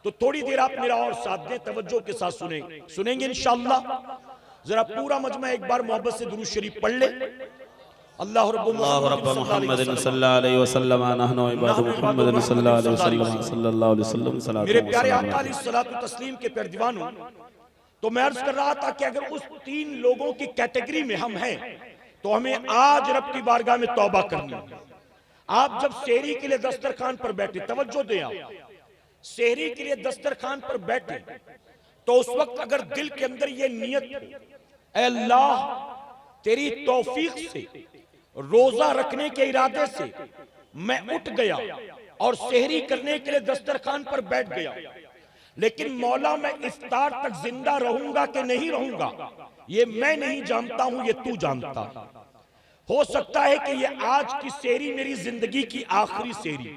तो थोड़ी देर आप मेरा और साथ दें, तवज्जो के साथ सुनेंगे इंशाअल्लाह। जरा पूरा मजमा एक बार मोहब्बत से दुरूद शरीफ पढ़ ले। अल्लाह रब्बु मुहम्मद सल्लल्लाहु अलैहि वसल्लम नहनु इबादु मुहम्मद सल्लल्लाहु अलैहि वसल्लम। मेरे प्यारे आका अलैहिस्सलातु तस्लीम के प्यारदीवानों, तो मैं अर्ज कर रहा था कि अगर उस तीन लोगों की कैटेगरी में हम हैं तो हमें आज रब की बारगाह में तौबा करनी है। आप जब सेहरी के लिए दस्तरखान पर बैठे, तवज्जो दें, आप सेहरी के लिए दस्तरखान पर बैठे तो उस वक्त अगर दिल के अंदर ये नियत हो, ऐ अल्लाह तेरी तौफीक से रोजा रखने के इरादे से मैं उठ गया और सेहरी करने के लिए दस्तरखान पर बैठ गया, लेकिन मौला मैं इफ्तार तक जिंदा रहूंगा कि नहीं रहूंगा ये मैं नहीं जानता हूं, ये तू जानता। हो सकता है कि ये आज की सेहरी मेरी जिंदगी की आखिरी सेहरी,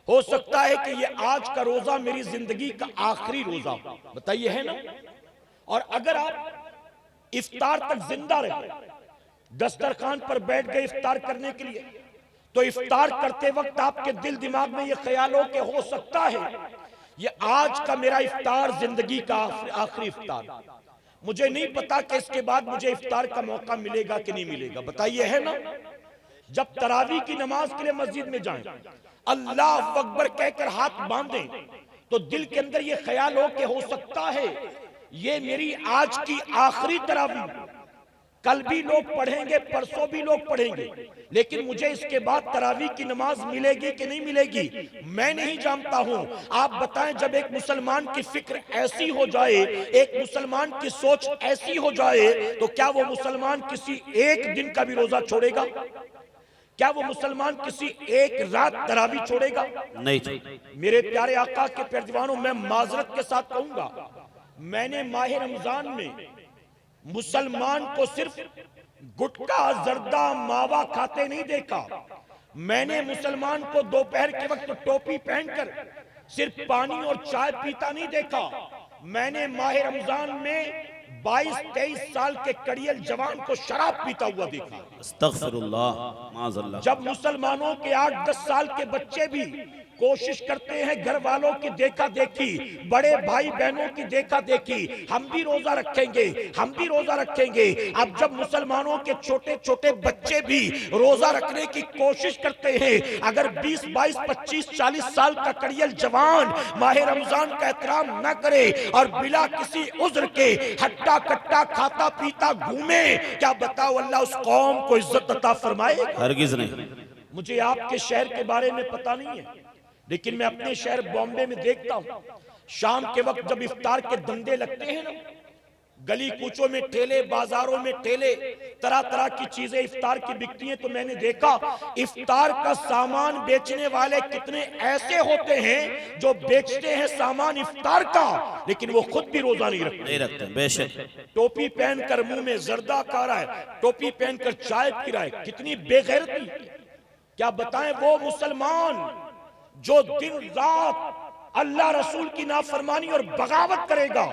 हो सकता है कि ये आज का रोजा मेरी जिंदगी का आखिरी रोजा, बताइए, है ना। और अगर आप इफ्तार तक जिंदा रहे, दस्तरखान पर बैठ गए इफ्तार करने के लिए, तो इफ्तार करते वक्त आपके दिल दिमाग में ये ख्याल हो कि हो सकता है ये आज का मेरा इफ्तार जिंदगी का आखिरी इफ्तार, मुझे नहीं पता कि इसके बाद मुझे इफ्तार का मौका मिलेगा कि नहीं मिलेगा, बताइए, है ना। जब तरावी की नमाज के लिए मस्जिद में जाएं, अल्लाह अकबर कहकर हाथ बांधें, तो दिल के अंदर ये ख्याल हो कि हो सकता है ये मेरी आज की आखिरी तरावी, कल भी लोग पढ़ेंगे, परसों भी लोग पढ़ेंगे, लेकिन मुझे इसके बाद तरावी की नमाज मिलेगी कि नहीं मिलेगी मैं नहीं जानता हूं। आप बताएं, जब एक मुसलमान की फिक्र ऐसी हो जाए, एक मुसलमान की सोच ऐसी हो जाए, तो क्या वो मुसलमान किसी एक दिन का भी रोजा छोड़ेगा? क्या वो मुसलमान किसी एक रात तरावी छोड़ेगा? नहीं। मेरे प्यारे आका के प्यारदीवानों, मैं माजरत के साथ कहूंगा, मैंने माह रमजान में मुसलमान को सिर्फ गुटखा, जर्दा, मावा खाते नहीं देखा, मैंने मुसलमान को दोपहर के वक्त टोपी पहनकर सिर्फ पानी और चाय पीता नहीं देखा, मैंने माह रमजान में 22-23 साल के कड़ियल जवान को शराब पीता हुआ देखा। अस्तगफिरुल्लाह माज़अल्लाह। जब मुसलमानों के 8-10 साल के बच्चे भी कोशिश करते हैं घर वालों की देखा देखी, बड़े भाई बहनों की देखा देखी, हम भी रोजा रखेंगे, हम भी रोजा रखेंगे। अब जब मुसलमानों के छोटे छोटे बच्चे भी रोजा रखने की कोशिश करते हैं, अगर 20, 22, 25, 40 साल का कड़ियल जवान माह रमजान का एहतराम न करे और बिला किसी उज्र के हट्टा कट्टा खाता पीता घूमे, क्या बताओ अल्लाह उस कौम को इज्जत अता फरमाए? हरगिज नहीं। मुझे आपके शहर के बारे में पता नहीं है, लेकिन मैं अपने शहर बॉम्बे में देखता हूं, शाम के वक्त जब इफ्तार के धंधे लगते हैं ना, गली कूचों में ठेले, बाजारों में ठेले, तरह तरह की चीजें इफ्तार की बिकती हैं, तो मैंने देखा इफ्तार का सामान बेचने वाले कितने ऐसे होते हैं जो बेचते हैं सामान इफ्तार का, लेकिन वो खुद भी रोजा नहीं रखते। बेशक। टोपी पहनकर मुंह में जर्दा खा रहा है, टोपी पहनकर चाय पी रहा है, कितनी बेगैरती। क्या बताएं वो मुसलमान जो दिन रात अल्लाह रसूल की नाफरमानी और बगावत करेगा,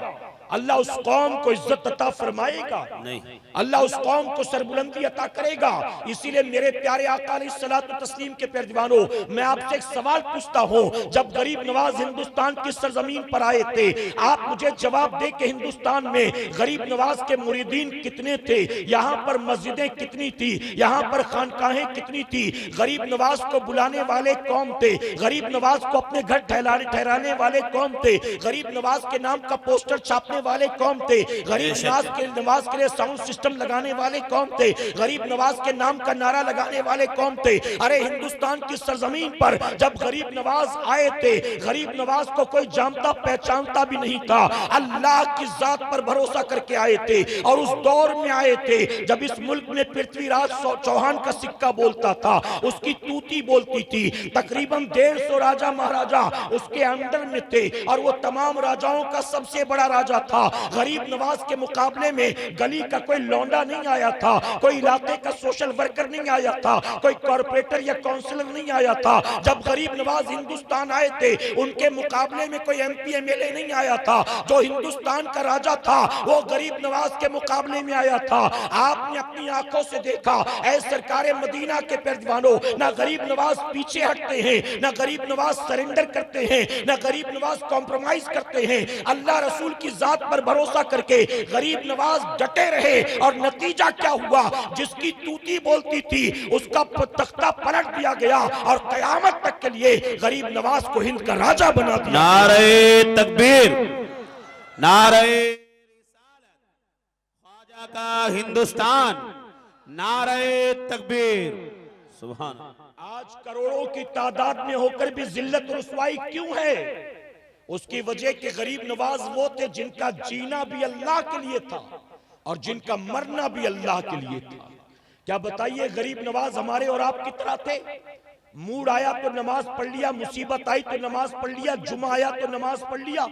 अल्लाह उस कौम को इज्जत अता फरमाएगा नहीं, अल्लाह उस कौम को सरबुलंदी अता करेगा। इसीलिए मेरे प्यारे आका अलैहिस्सलातु तस्लीम के प्यारे दीवानों, मैं आपसे एक सवाल पूछता हूँ, जब गरीब नवाज हिंदुस्तान की सरजमीन पर आए थे, आप मुझे जवाब दे कि हिंदुस्तान में गरीब नवाज के मुरीदीन कितने थे, यहाँ पर मस्जिदें कितनी थी, यहाँ पर खानकाहें कितनी थी, गरीब नवाज को बुलाने वाले कौन थे, गरीब नवाज को अपने घर ठहराने वाले कौन थे, गरीब नवाज के नाम का पोस्टर छापने वाले कौन थे, गरीब नवाज के लिए साउंड सिस्टम लगाने वाले कौन थे, गरीब नवाज के नाम का नारा लगाने वाले कौन थे। अरे हिंदुस्तान की सरजमीन पर जब गरीब नवाज आए थे, गरीब नवाज को कोई जानता पहचानता भी नहीं था, अल्लाह की जात पर भरोसा करके आए थे। और उस दौर में आए थे जब इस मुल्क में पृथ्वीराज चौहान का सिक्का बोलता था, उसकी तूती बोलती थी, तकरीबन 150 राजा महाराजा उसके अंडर में थे, और वो तमाम राजाओं का सबसे बड़ा राजा था। गरीब नवाज के मुकाबले में गली का कोई लौंडा नहीं आया था, कोई इलाके का सोशल वर्कर नहीं आया था, कोई कॉर्पोरेटर या काउंसलर नहीं आया था। जब गरीब नवाज हिंदुस्तान आए थे, उनके मुकाबले में कोई एमपी एमएलए नहीं आया था। जो हिंदुस्तान का राजा था वो गरीब नवाज के मुकाबले में आया था। आपने अपनी आंखों से देखा, ऐ सरकारे मदीना के पैरवानों, ना गरीब नवाज पीछे हटते हैं, ना गरीब नवाज सरेंडर करते हैं, ना गरीब नवाज कॉम्प्रोमाइज करते हैं। अल्लाह रसूल की जात पर भरोसा करके गरीब नवाज डटे रहे, और नतीजा क्या हुआ, जिसकी तूती बोलती थी उसका तख्ता पलट दिया गया, और कयामत तक के लिए गरीब नवाज को हिंद का राजा बना दिया। नारे तकबीर, नारे ख्वाजा का हिंदुस्तान, नारे तकबीर, सुभान। आज करोड़ों की तादाद में होकर भी जिल्लत रुसवाई क्यों है? उसकी वजह कि गरीब नवाज वो थे जिनका जीना भी अल्लाह के लिए था और जिनका मरना भी अल्लाह के लिए था। क्या बताइए, गरीब नवाज हमारे और आपकी तरह थे। मूड आया तो नमाज पढ़ लिया, मुसीबत आई तो नमाज पढ़ लिया, जुमा आया तो नमाज पढ़ लिया,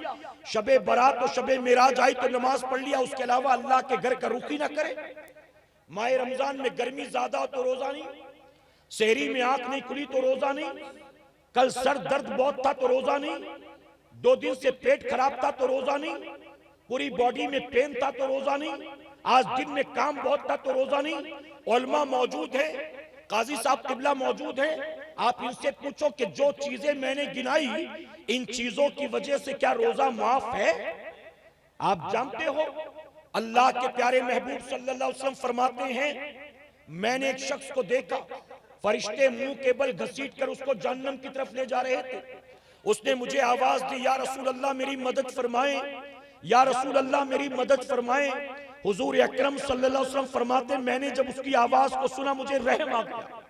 शबे बरात तो शबे मिराज आई तो नमाज पढ़ लिया, उसके अलावा अल्लाह के घर का रुख ही ना करे। माह रमजान में गर्मी ज्यादा हो तो रोजा नहीं, शहरी में आंख नहीं खुली तो रोजा नहीं, कल सर दर्द बहुत था तो रोजा नहीं, 2 दिन से पेट खराब था तो रोजा नहीं, पूरी बॉडी में पेन था तो रोजा नहीं, आज दिन में काम बहुत था तो रोजा नहीं। उलमा मौजूद है, काजी साहब किबला मौजूद है, आप इनसे पूछो कि जो चीजें मैंने गिनाई, इन चीजों की वजह से क्या रोजा माफ है? आप जानते हो अल्लाह के प्यारे महबूब सल्लल्लाहु अलैहि वसल्लम फरमाते हैं, मैंने एक शख्स को देखा, फरिश्ते मुंह के बल घसीट कर उसको जहन्नम की तरफ ले जा रहे थे। उसने मुझे आवाज दी, या रसूल अल्लाह मेरी मदद फरमाएं, या रसूल अल्लाह मेरी मदद फरमाएं। हुजूर अकरम सल्लल्लाहु अलैहि वसल्लम फरमाते, मैंने जब उसकी आवाज को सुना मुझे रहम आ गया।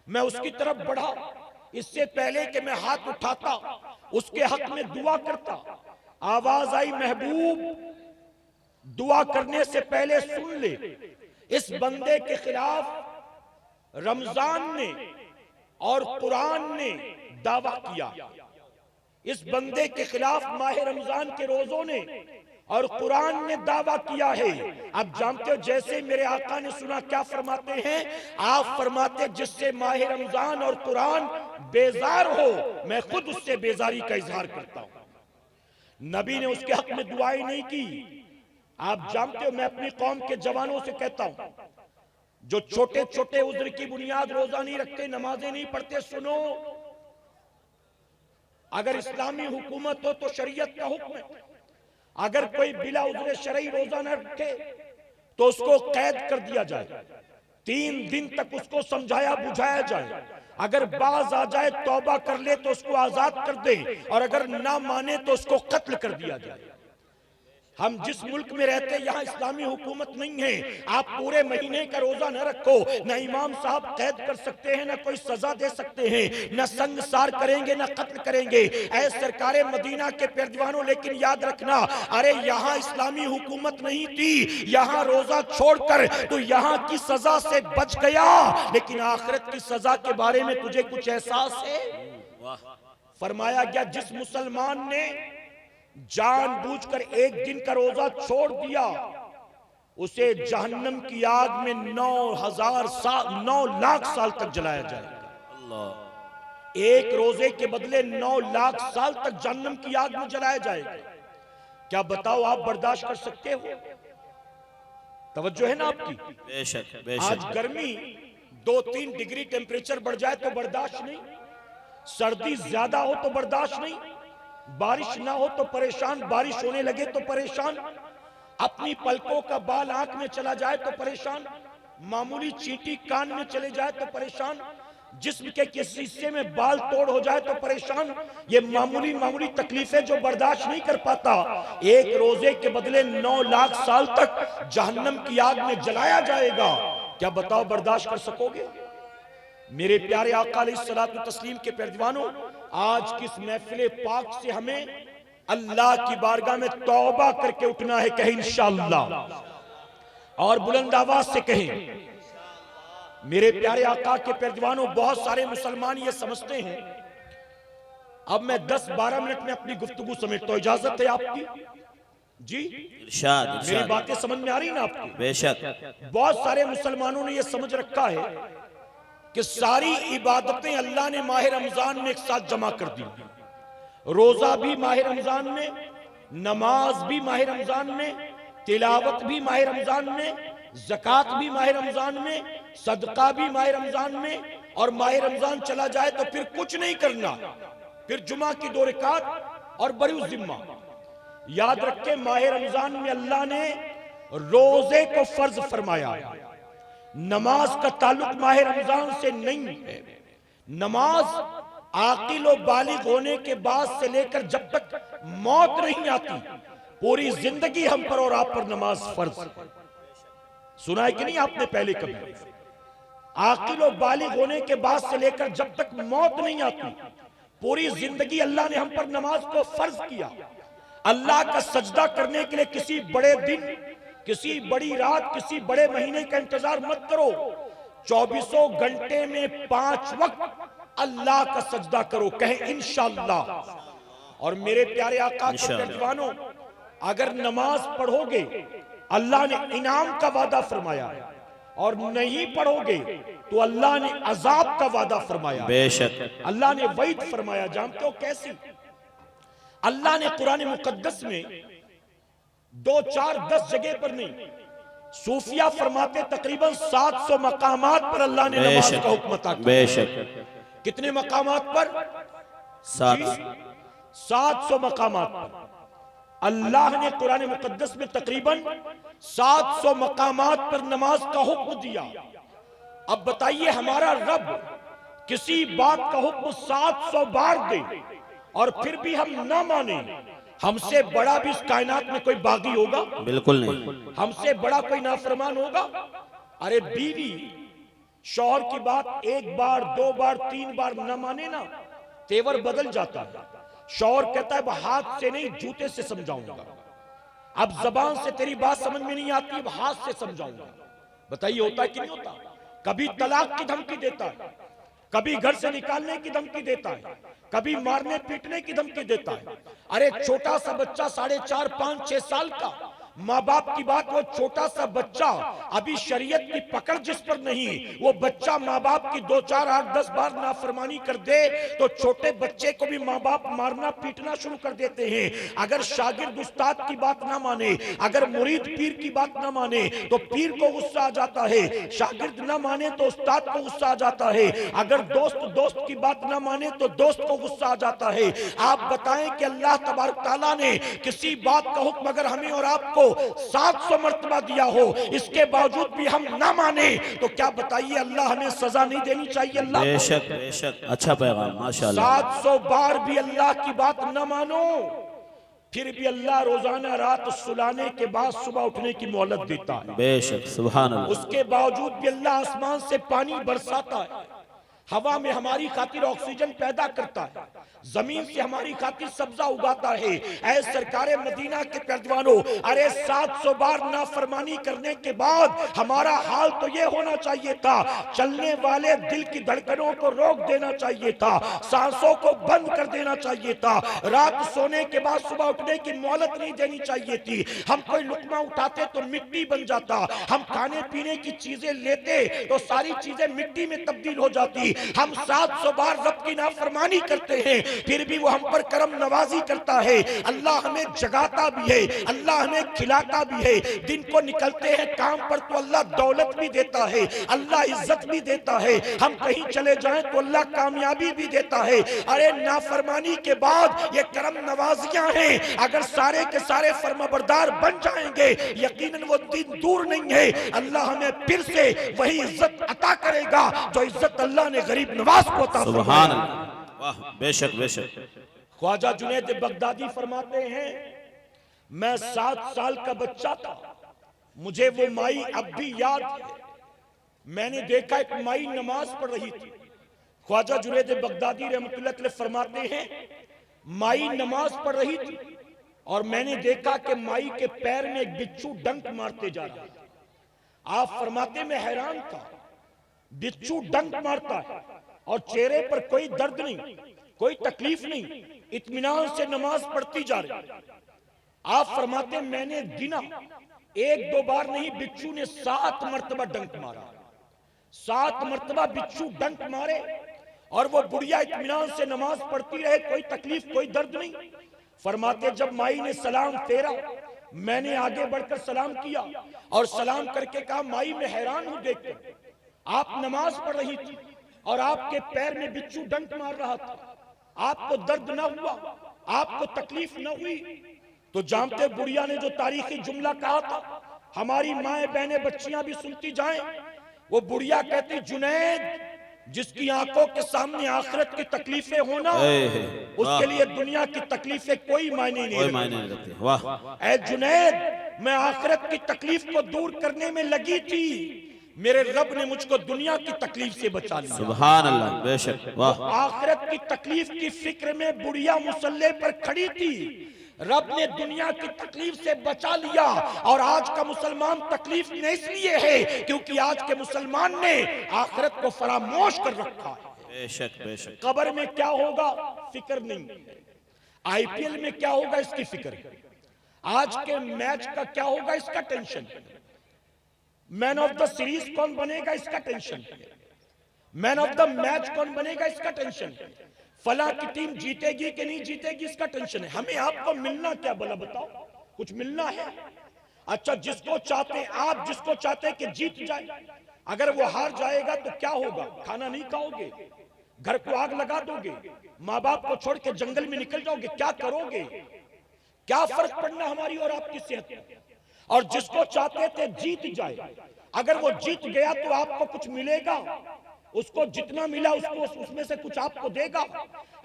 मैं उसकी तरफ बढ़ा, इससे पहले कि मैं हाथ उठाता उसके हक में दुआ करता, आवाज आई, महबूब दुआ करने से पहले सुन ले, इस बंदे के खिलाफ रमजान ने और कुरान ने दावा किया, इस बंदे के खिलाफ माह रमजान के रोजों ने और कुरान ने दावा किया है। अब जानते हो, जैसे मेरे आका ने सुना क्या फरमाते हैं? आप फरमाते, जिससे माह रमजान और कुरान बेजार हो, मैं खुद उससे बेजारी का इजहार करता हूं। नबी ने उसके हक में दुआएं नहीं की, आप जानते हो, मैं अपनी कौम के जवानों से कहता हूं, जो छोटे छोटे उज्र की बुनियाद रोजा नहीं रखते, नमाजें नहीं पढ़ते, सुनो, अगर इस्लामी हुकूमत हो तो शरीयत का हुक्म है, अगर कोई बिला उज्र शरई रोजा न रखे तो उसको कैद कर दिया जाए, 3 दिन तक उसको समझाया बुझाया जाए, अगर बाज आ जाए तौबा कर ले तो उसको आजाद कर दे, और अगर ना माने तो उसको कत्ल कर दिया जाए। हम जिस मुल्क में रहते हैं यहाँ इस्लामी हुकूमत नहीं है। आप पूरे महीने का रोजा न रखो, न इमाम साहब कैद कर सकते हैं, न कोई सजा दे सकते हैं, न संगसार करेंगे, न कत्ल करेंगे। ऐ सरकारे मदीना के पैरदीवानों, लेकिन याद रखना, अरे यहाँ इस्लामी हुकूमत नहीं थी, यहाँ रोजा छोड़कर तो यहाँ की सजा से बच गया, लेकिन आखिरत की सजा के बारे में तुझे कुछ एहसास है? फरमाया गया, जिस मुसलमान ने जानबूझकर एक दिन का रोजा छोड़ दिया, उसे जहन्नम की आग में 9 लाख साल तक जलाया जाएगा। एक रोजे के बदले 9 लाख साल तक जहन्नम की आग में जलाया जाएगा। क्या बताओ, आप बर्दाश्त कर सकते हो? तवज्जो है ना आपकी? बेशक आज बेशक। गर्मी 2-3 डिग्री टेम्परेचर बढ़ जाए तो बर्दाश्त नहीं, सर्दी ज्यादा हो तो बर्दाश्त नहीं, बारिश ना हो तो परेशान, बारिश होने लगे तो परेशान, अपनी पलकों का बाल आंख में चला जाए तो परेशान, मामूली चींटी कान में चले जाए तो परेशान, जिस्म के किसी हिस्से में बाल तोड़ हो जाए तो परेशान। ये मामूली मामूली तकलीफें जो बर्दाश्त नहीं कर पाता, एक रोजे के बदले 9 लाख साल तक जहन्नम की आग में जलाया जाएगा। क्या बताओ, बर्दाश्त कर सकोगे? मेरे प्यारे आका अलैहिस्सलातु तस्लीम के पैरदीवानों, आज किस महफिल पाक से हमें अल्लाह की बारगाह में तौबा करके उठना है। कहें इंशाअल्लाह, और बुलंद आवाज से कहें। मेरे प्यारे आका के पैरदीवानों, बहुत सारे मुसलमान ये समझते हैं, अब मैं 10-12 मिनट में अपनी गुफ्तगू समेटता हूं, इजाजत है आपकी? जी, इरशाद मेरी इरशाद। बातें समझ में आ रही ना आपकी? बेशक। बहुत सारे मुसलमानों ने यह समझ रखा है कि सारी इबादतें अल्लाह ने माह रमजान में एक साथ जमा कर दी। रोजा भी माह रमजान में, नमाज भी माह रमजान में, तिलावत भी माह रमजान में, ज़कात भी माह रमजान में, सदका भी माह रमजान में, और माह रमजान चला जाए तो फिर कुछ नहीं करना, फिर जुमा की 2 रकात और बरूज जिम्मा। याद रखें, माह रमजान में अल्लाह ने रोजे को फर्ज फरमाया, नमाज का ताल्लुक माह रमजान से नहीं है। नमाज आकिल और बालिग होने के बाद से लेकर जब तक मौत नहीं आती, पूरी जिंदगी हम पर और आप पर नमाज फर्ज। सुना है कि नहीं आपने पहले कभी? आकिल और बालिग होने के बाद से लेकर जब तक मौत नहीं आती, पूरी जिंदगी अल्लाह ने हम पर नमाज को फर्ज किया। अल्लाह का सजदा करने के लिए किसी बड़े दिन, किसी बड़ी रात, किसी बड़े महीने का इंतजार मत करो। 24 घंटे में 5 वक्त अल्लाह का सजदा करो। कहें इंशाअल्लाह। और मेरे प्यारे आका के दीवानों, अगर नमाज पढ़ोगे, अल्लाह ने इनाम का वादा फरमाया, और नहीं पढ़ोगे तो अल्लाह ने अजाब का वादा फरमाया। बेशक। अल्लाह ने वईद फरमाया। जानते हो कैसी? अल्लाह ने कुरान मुकद्दस में 2, 4, 10 जगह पर नहीं, सूफिया फरमाते तकरीबन 700 मकामात पर अल्लाह ने नमाज का हुक्म अता किया। बेशक। कितने मकामात पर? 700 मकामात पर अल्लाह ने कुरान मुकद्दस में तकरीबन 700 मकामात पर नमाज का हुक्म दिया। अब बताइए, हमारा रब किसी बात का हुक्म 700 बार दे और फिर भी हम ना माने, हमसे बड़ा भी इस कायनात में कोई बागी होगा? बिल्कुल नहीं। हमसे बड़ा कोई नाफरमान होगा? अरे बीवी शौहर की बात 1 बार 2 बार 3 बार न माने ना, तेवर बदल जाता है। शौहर कहता है, हाथ से नहीं जूते से समझाऊंगा, अब जबान से तेरी बात समझ में नहीं आती, अब हाथ से समझाऊंगा। बताइए, होता है कि नहीं होता? कभी तलाक की धमकी देता है, कभी घर से निकालने की धमकी देता है, कभी मारने पीटने की धमकी देता है। अरे छोटा सा बच्चा 4.5, 5, 6 साल का माँ बाप की बात, वो छोटा सा बच्चा अभी शरीयत की पकड़ जिस पर नहीं, वो बच्चा माँ बाप की 2, 4, 8, 10 बार नाफरमानी कर दे तो छोटे बच्चे को भी माँ बाप मारना पीटना शुरू कर देते हैं। अगर शागिर्द उस्ताद की बात ना माने, अगर मुरीद पीर की बात ना माने तो पीर को गुस्सा आ जाता है, शागिर्द ना माने तो उस्ताद को गुस्सा आ जाता है, अगर दोस्त दोस्त की बात ना माने तो दोस्त को गुस्सा आ जाता है। आप बताएं कि अल्लाह तबारक तआला ने किसी बात का हुक्म अगर हमें और आपको 700 मर्तबा दिया हो, इसके बावजूद भी हम ना माने तो क्या बताइए अल्लाह हमें सजा नहीं देनी चाहिए? अल्लाह बेशक बेशक, अच्छा पैगाम माशाल्लाह। 700 बार भी अल्लाह की बात न मानो, फिर भी अल्लाह रोजाना रात सुलाने के बाद सुबह उठने की मोहलत देता है। बेशक सुभान अल्लाह। उसके बावजूद भी अल्लाह आसमान से पानी बरसाता है, हवा में हमारी खातिर ऑक्सीजन पैदा करता है, जमीन से हमारी खातिर सब्जा उगाता है। ऐ सरकारे मदीना के पैरवानों, अरे 700 बार नाफरमानी करने के बाद हमारा हाल तो ये होना चाहिए था, चलने वाले दिल की धड़कनों को रोक देना चाहिए था, सांसों को बंद कर देना चाहिए था, रात सोने के बाद सुबह उठने की मोहलत नहीं देनी चाहिए थी। हम कोई लुकमा उठाते तो मिट्टी बन जाता, हम खाने पीने की चीजें लेते तो सारी चीजें मिट्टी में तब्दील हो जाती। हम 700 बार रब की नाफरमानी करते हैं, फिर भी वो हम पर करम नवाजी करता है। अल्लाह हमें जगाता भी है, अल्लाह हमें खिलाता भी है। दिन को निकलते हैं काम पर तो अल्लाह दौलत भी देता है, अल्लाह इज्जत भी देता है। हम कहीं चले जाएं तो अल्लाह कामयाबी भी देता है। अरे नाफरमानी के बाद ये करम नवाजियां हैं, अगर सारे के सारे फर्माबरदार बन जाएंगे यकीनन वो दिन दूर नहीं है, अल्लाह हमें फिर से वही इज्जत अता करेगा जो इज्जत अल्लाह ने गरीब नवाज को अता फरमाया। सुभान अल्लाह, वाह बेशक बेशक। ख्वाजा जुनैद बगदादी फरमाते हैं, मैं 7 साल का बच्चा था, मुझे वो माई अब भी याद है। मैंने देखा एक माई नमाज पढ़ रही थी। ख्वाजा जुनैद बगदादी रहमतुल्लाह अलैह फरमाते हैं, माई नमाज पढ़ रही थी और मैंने देखा कि माई के पैर में एक बिच्छू डंक मारते जा रहा है। आप फरमाते मैं हैरान था, बिच्छू डंक मारता है और चेहरे पर कोई दर्द नहीं, कोई तकलीफ नहीं, इत्मीनान से नमाज पढ़ती जा रही। आप फरमाते मैंने गिना, 1-2 बार नहीं, बिच्छू ने 7 मरतबा डंक मारा। 7 मरतबा बिच्छू डंक मारे और वो बुढ़िया इत्मीनान से नमाज पढ़ती रहे, कोई तकलीफ कोई दर्द नहीं। फरमाते जब माई ने सलाम फेरा, मैंने आगे बढ़कर सलाम किया और सलाम करके कहा, माई मैं हैरान हूं देखकर, आप नमाज पढ़ रही थी और आपके पैर में बिच्छू डंक मार रहा था, आपको दर्द ना हुआ, आपको तकलीफ न हुई। तो जानते बुढ़िया ने जो तारीखी जुमला कहा था, हमारी माए बहने बच्चियां भी सुनती जाएं, वो बुढ़िया कहती, जुनैद जिसकी आंखों के सामने आखिरत की तकलीफें होना, उसके लिए दुनिया की तकलीफें कोई मायने नहीं रखती। वाह ऐ जुनैद, मैं आखिरत की तकलीफ को दूर करने में लगी थी, मेरे रब ने मुझको दुनिया की तकलीफ से बचा लिया। सुभान अल्लाह, बेशक वाह। आखिरत की तकलीफ की फिक्र में बुढ़िया मुसल्ले पर खड़ी थी, रब ने दुनिया की तकलीफ से बचा लिया। और आज का मुसलमान तकलीफ में इसलिए है क्योंकि आज के मुसलमान ने आखिरत को फरामोश कर रखा है। बेशक बेशक। कब्र में क्या होगा फिक्र नहीं, आईपीएल में क्या होगा इसकी फिक्र है, आज के मैच का क्या होगा इसका टेंशन है, मैन ऑफ द सीरीज कौन बनेगा इसका टेंशन है, मैन ऑफ द मैच कौन बनेगा इसका टेंशन है, फला की टीम जीतेगी कि नहीं जीतेगी इसका टेंशन है। हमें आपको मिलना क्या, भला बताओ, कुछ मिलना है? अच्छा जिसको चाहते हैं आप, जिसको चाहते हैं कि जीत जाए, अगर वो हार जाएगा तो क्या होगा? खाना नहीं खाओगे, घर को आग लगा दोगे, माँ बाप को छोड़ के जंगल में निकल जाओगे, क्या करोगे? क्या फर्क पड़ना हमारी और आपकी सेहत पर? और जिसको चाहते थे जीत जाए, अगर वो जीत गया तो आपको कुछ मिलेगा, उसको जितना मिला उसको उसमें से कुछ आपको देगा।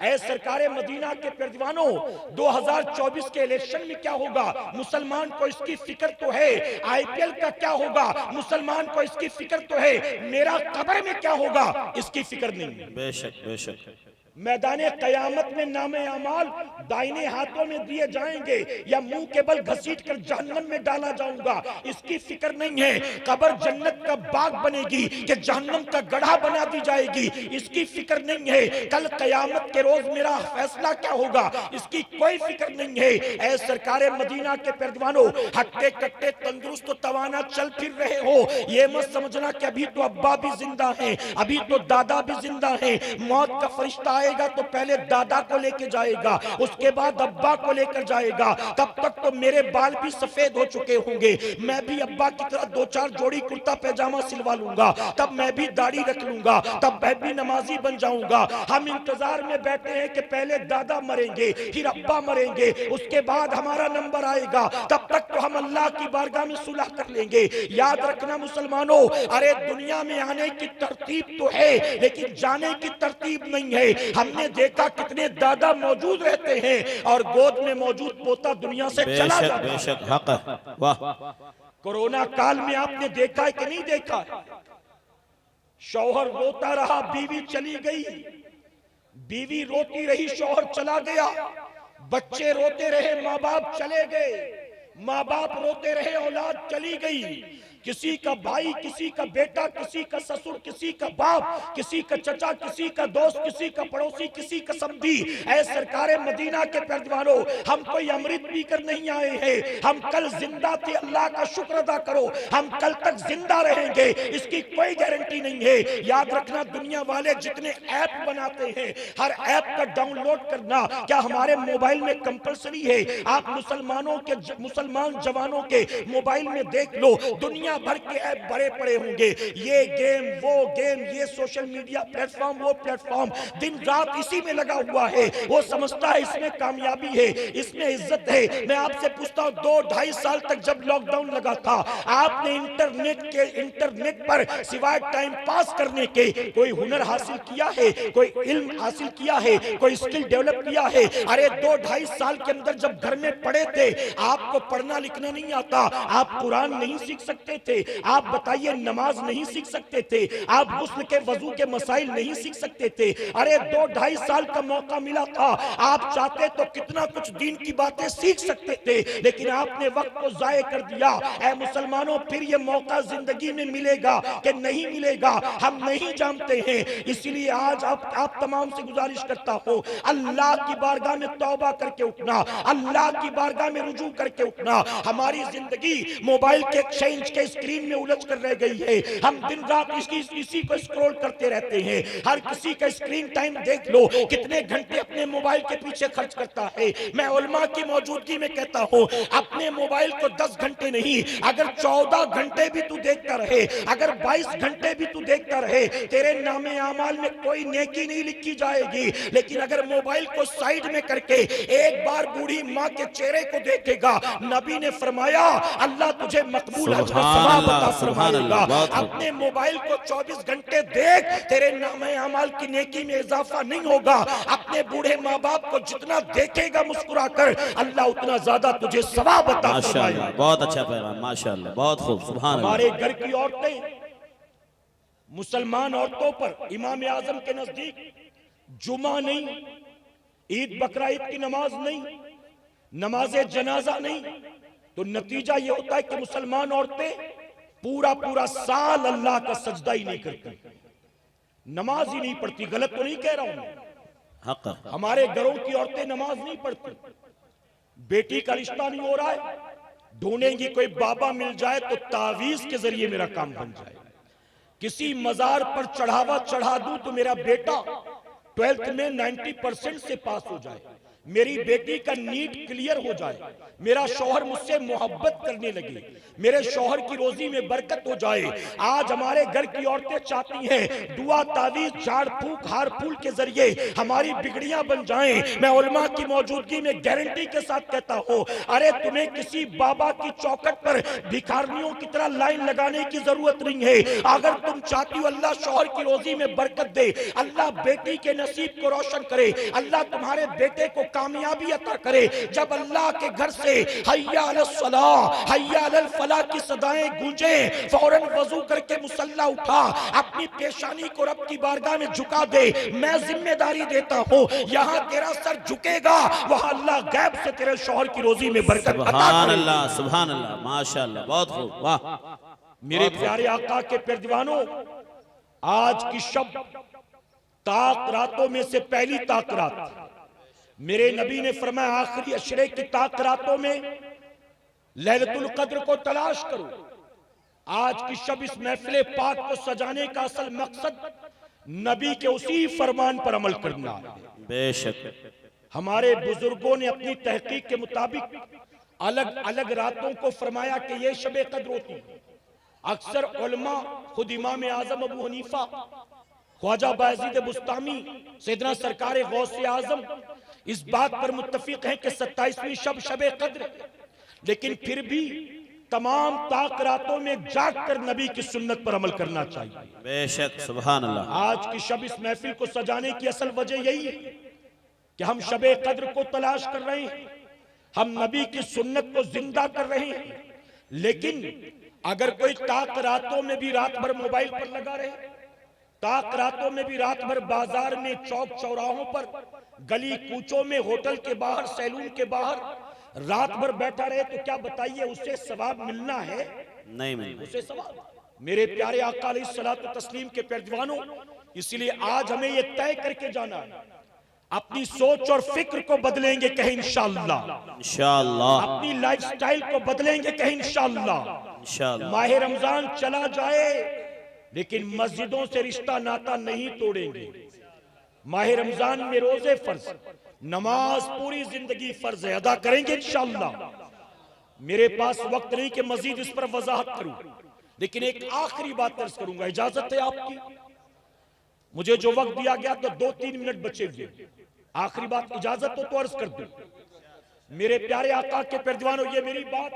ऐ सरकारे मदीना के परदीवानों, 2024 के इलेक्शन में क्या होगा मुसलमान को इसकी फिक्र तो है, आईपीएल का क्या होगा मुसलमान को इसकी फिक्र तो है, मेरा कब्र में क्या होगा इसकी फिक्र नहीं। बेशक बेशक। मैदाने कयामत में नामे अमाल दाहिने हाथों में दिए जाएंगे या मुंह के बल घसीट कर जहन्नम में डाला जाऊंगा, इसकी फिक्र नहीं है। कब्र जन्नत का बाग बनेगी कि जहन्नम का गड्ढा बना दी जाएगी, इसकी फिक्र नहीं है। कल कयामत के रोज मेरा फैसला क्या होगा, इसकी कोई फिक्र नहीं है। ऐ सरकारे मदीना के परवानों, हट्टे कट्टे तंदुरुस्त तवाना चल फिर रहे हो, ये मत समझना कि अभी तो अब्बा भी जिंदा है, अभी तो दादा भी जिंदा है। मौत का फरिश्ता आएगा तो पहले दादा को लेके जाएगा, उसके बाद अब्बा को लेकर जाएगा। तब तक तो मेरे बाल भी सफेद हो चुके होंगे, मैं भी अब्बा की तरह 2-4 जोड़ी कुर्ता पैजामा सिलवा लूंगा, तब मैं भी दाढ़ी रख लूंगा, तब मैं भी नमाजी बन जाऊंगा। हम इंतजार में बैठे हैं कि पहले दादा मरेंगे, फिर अब्बा मरेंगे, उसके बाद हमारा नंबर आएगा। तब तक तो हम अल्लाह की बारगाह में सुलह कर लेंगे। याद रखना मुसलमानों, अरे दुनिया में आने की तरतीब तो है लेकिन जाने की तरतीब नहीं है। हमने देखा कितने दादा मौजूद रहते हैं और गोद में मौजूद पोता दुनिया से चला जाता है। बेशक हक है। वाह। कोरोना काल में आपने देखा है कि नहीं देखा? शौहर रोता रहा, बीवी चली गई, बीवी रोती रही, शौहर चला गया, बच्चे रोते रहे, माँ बाप चले गए, माँ बाप रोते रहे, औलाद चली गई। किसी का भाई, किसी का बेटा, किसी का ससुर, किसी का बाप, किसी का चचा, किसी का दोस्त, किसी का पड़ोसी, किसी का समधी। ऐ सरकारे मदीना के परवानों, हम कोई अमृत पीकर नहीं आए हैं, हम कल जिंदा थे, अल्लाह का शुक्र अदा करो। हम कल तक जिंदा रहेंगे, इसकी कोई गारंटी नहीं है। याद रखना, दुनिया वाले जितने ऐप बनाते हैं, हर ऐप का डाउनलोड करना क्या हमारे मोबाइल में कंपलसरी है? आप मुसलमानों के, मुसलमान जवानों के मोबाइल में देख लो, दुनिया भर के ऐप भरे पड़े होंगे। ये गेम, वो गेम, ये सोशल मीडिया प्लेटफॉर्म, वो प्लेटफॉर्म, दिन रात इसी में लगा हुआ है। वो समझता है इसमें कामयाबी है, इसमें इज्जत है। मैं आपसे पूछता हूं, 2-2.5 साल तक जब लॉकडाउन लगा था, आपने इंटरनेट पर सिवाय टाइम पास करने के कोई हुनर हासिल किया है, कोई इल्म हासिल किया है, कोई स्किल डेवलप किया है? अरे 2-2.5 साल के अंदर जब घर में पड़े थे, आपको पढ़ना लिखना नहीं आता, आप कुरान नहीं सीख सकते थे, आप बताइए नमाज नहीं सीख सकते थे, आप गुस्ल के वजू के मसाइल नहीं सीख सकते थे। अरे 2-2.5 साल का मौका मिला था, आप चाहते तो कितना कुछ दीन की बातें सीख सकते थे, लेकिन आपने वक्त को जाये कर दिया। ऐ मुसलमानों, फिर ये मौका जिंदगी में मिलेगा कि नहीं मिलेगा हम नहीं जानते हैं। इसलिए आज आप तमाम से गुजारिश करता हूं, अल्लाह की बारगाह में तौबा करके उठना, अल्लाह की बारगाह में रुजू करके उठना। हमारी जिंदगी मोबाइल के एक्सचेंज के स्क्रीन में उलझ कर रह गई है। हम दिन रात इसी को स्क्रॉल करते रहते हैं। हर किसी का स्क्रीन टाइम देख लो, कितने घंटे अपने मोबाइल के पीछे खर्च करता है। मैं उलमा की मौजूदगी में कहता हूं, अपने मोबाइल को 10 घंटे नहीं, अगर 14 घंटे भी तू देखता रहे, अगर 22 घंटे भी तू देखता रहे, तेरे नामे आमाल में कोई नेकी नहीं लिखी जाएगी। लेकिन अगर मोबाइल को साइड में करके एक बार बूढ़ी माँ के चेहरे को देखेगा, नबी ने फरमाया अल्लाह तुझे मकबूल फरमाएगा। अपने मोबाइल को 24 घंटे देख, तेरे नामे अमाल की नेकी में इजाफा नहीं होगा। अपने बूढ़े माँ बाप को जितना देखेगा मुस्कुराकर, अल्लाह उतना ज्यादा तुझे सवाब अता फरमाएगा। बहुत अच्छा पैगाम, माशाअल्लाह, बहुत खूब, सुभान अल्लाह। हमारे घर की औरतें, मुसलमान औरतों पर इमाम आजम के नजदीक जुमा नहीं, ईद बकरा ईद की नमाज नहीं, नमाज जनाजा नहीं, तो नतीजा ये होता है कि मुसलमान औरतें पूरा साल अल्लाह का सजदा ही नहीं करती, नमाज ही नहीं पढ़ती। गलत तो नहीं कह रहा हूं, हमारे घरों की औरतें नमाज नहीं पढ़ती। बेटी का रिश्ता नहीं हो रहा है, ढूंढेंगी कोई बाबा मिल जाए तो तावीज के जरिए मेरा काम बन जाए। किसी मजार पर चढ़ावा चढ़ा दूं तो मेरा बेटा 12th में 90% से पास हो जाए, मेरी बेटी का नीट क्लियर हो जाए, मेरा शौहर मुझसे मोहब्बत करने लगे, मेरे शौहर की रोजी में बरकत हो जाए। आज हमारे घर की औरतें चाहती हैं दुआ, तावीज, झाड़ फूक, हार फूल के जरिए हमारी बिगड़ियां बन जाएं। मैं उलमा की मौजूदगी में गारंटी के साथ कहता हूं, अरे तुम्हें किसी बाबा की चौखट पर भिखारियों की तरह लाइन लगाने की जरूरत नहीं है। अगर तुम चाहती हो अल्लाह शौहर की रोजी में बरकत दे, अल्लाह बेटी के नसीब को रोशन करे, अल्लाह तुम्हारे बेटे को कामयाबी अता करे। जब अल्लाह के घर से हय्या अलस सलाह हय्या अलल फलाह की सदाएं गूंजे, फौरन वजू करके मुसल्ला उठा, अपनी पेशानी को रब की बारगाह में झुका दे। मैं जिम्मेदारी देता हूं, यहां तेरा सर झुकेगा, वहां अल्लाह गैब से तेरे शौहर की रोजी में बरकत अता करेगा। सुभान अल्लाह, माशाअल्लाह, बहुत खूब, वाह। मेरे प्यारे आका के प्यारदीवानों, आज की शब ताक रातों में से पहली ताक रात, मेरे नबी ने फरमाया आखिरी अशरे की ताक रातों में लैलतुल कद्र को तलाश करो। आज की शब इस महफिल पाक को सजाने का असल मकसद नबी के उसी फरमान पर अमल करना है। बेशक हमारे बुजुर्गों ने अपनी तहकीक के मुताबिक अलग अलग रातों को फरमाया कि ये शब कद्र होती है। अक्सर उलमा, खुद इमाम आजम अबू हनीफा, ख्वाजा बायजीद बुस्तामी, सैयदना सरकार गौसे आजम इस बात पर मुत्तफिक हैं कि 27वीं शब शब कद्र है। लेकिन फिर भी तमाम ताक रातों में जाग कर नबी की सुन्नत पर अमल करना चाहिए। बेशक, सुभान अल्लाह। आज की शब इस महफिल को सजाने की असल वजह यही है कि हम शब कद्र को तलाश कर रहे हैं, हम नबी की सुन्नत को जिंदा कर रहे हैं। लेकिन अगर कोई ताक रातों में भी रात भर मोबाइल पर लगा रहे, ताक रातों में भी रात भर बाजार में, चौक चौराहों पर, गली कूचों में, होटल के बाहर, सैलून के बाहर रात भर बैठा रहे, तो क्या बताइए उसे सवाब मिलना है? नहीं मिलना उसे सवाब। मेरे प्यारे आका अलैहिस्सलातु तस्लीम के प्यारदीवानों, इसलिए आज हमें यह तय करके जाना है, अपनी सोच और फिक्र को बदलेंगे कहीं इंशाअल्लाह, इंशाअल्लाह, अपनी लाइफस्टाइल को बदलेंगे कहीं इंशाअल्लाह। इंशाअल्लाह। माह रमजान चला जाए लेकिन मस्जिदों से रिश्ता नाता नहीं तोड़ेंगे। माह रमजान में रोजे फर्ज, नमाज पूरी जिंदगी फर्ज है, अदा करेंगे इंशाअल्लाह। मेरे पास वक्त नहीं कि मजीद इस पर वजाहत करूं, लेकिन एक आखिरी बात अर्ज करूंगा, इजाजत है आपकी? मुझे जो वक्त दिया गया तो 2-3 मिनट बचे हुए, आखिरी बात इजाजत हो तो अर्ज कर दूं। मेरे प्यारे आका के प्यारदीवानों, ये मेरी बात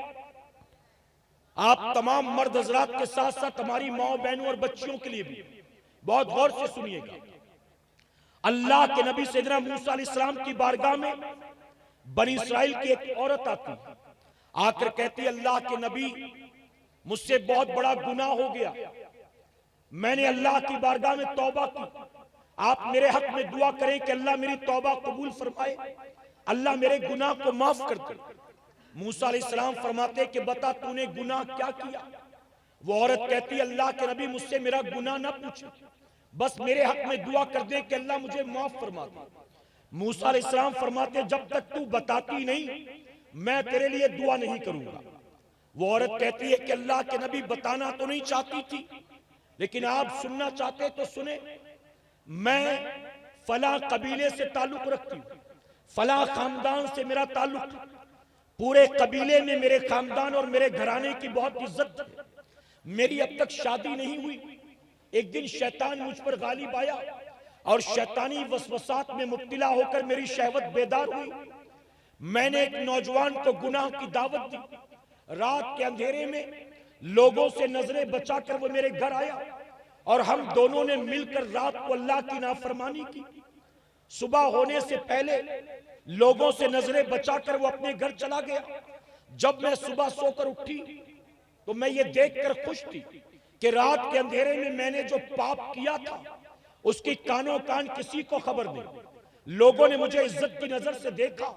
आप तमाम मर्द हजरात के साथ साथ हमारी माओ बहनों और बच्चियों के लिए भी बहुत गौर से सुनिएगा। अल्लाह के नबी सैयदना मूसा अलैहिस्सलाम की बारगाह में बनी इस्राइल की एक औरत आती, आकर कहती, अल्लाह के नबी मुझसे बहुत बड़ा गुनाह हो गया, मैंने अल्लाह की बारगाह में तौबा की, आप मेरे हक में दुआ करें कि अल्लाह मेरी तौबा कबूल फरमाए, अल्लाह मेरे गुनाह को माफ कर दे। मूसा अलैहिस्सलाम फरमाते कि बता तूने गुनाह क्या किया? वो औरत कहती, अल्लाह के नबी मुझसे मेरा गुनाह ना पूछे, बस मेरे हक में दुआ कर दे कि अल्लाह मुझे माफ फरमा दे। मूसा अलैहिस्सलाम फरमाते, जब तक तू बताती नहीं मैं तेरे लिए दुआ नहीं करूंगा। वो औरत कहती है कि अल्लाह के नबी बताना तो नहीं चाहती थी, लेकिन आप सुनना चाहते तो सुने, मैं फला कबीले से ताल्लुक रखती हूँ, फला खानदान से मेरा ताल्लुक, पूरे कबीले में मेरे खानदान और मेरे घराने की बहुत इज्जत है, मेरी अब तक शादी नहीं हुई। एक दिन शैतान मुझ पर गालिब आया और शैतानी वसवसात में मुब्तला होकर मेरी शहवत बेदार हुई। मैंने एक नौजवान को गुनाह की दावत दी, रात के अंधेरे में लोगों से नजरें बचाकर वो मेरे घर आया और हम दोनों ने मिलकर रात को अल्लाह की नाफरमानी की। सुबह होने से पहले लोगों से नजरें बचाकर वो अपने घर चला गया। जब मैं सुबह सोकर उठी तो मैं ये देखकर खुश थी कि रात के अंधेरे में मैंने जो पाप किया था उसकी कानों कान किसी को खबर नहीं। लोगों ने मुझे इज्जत की नजर से देखा,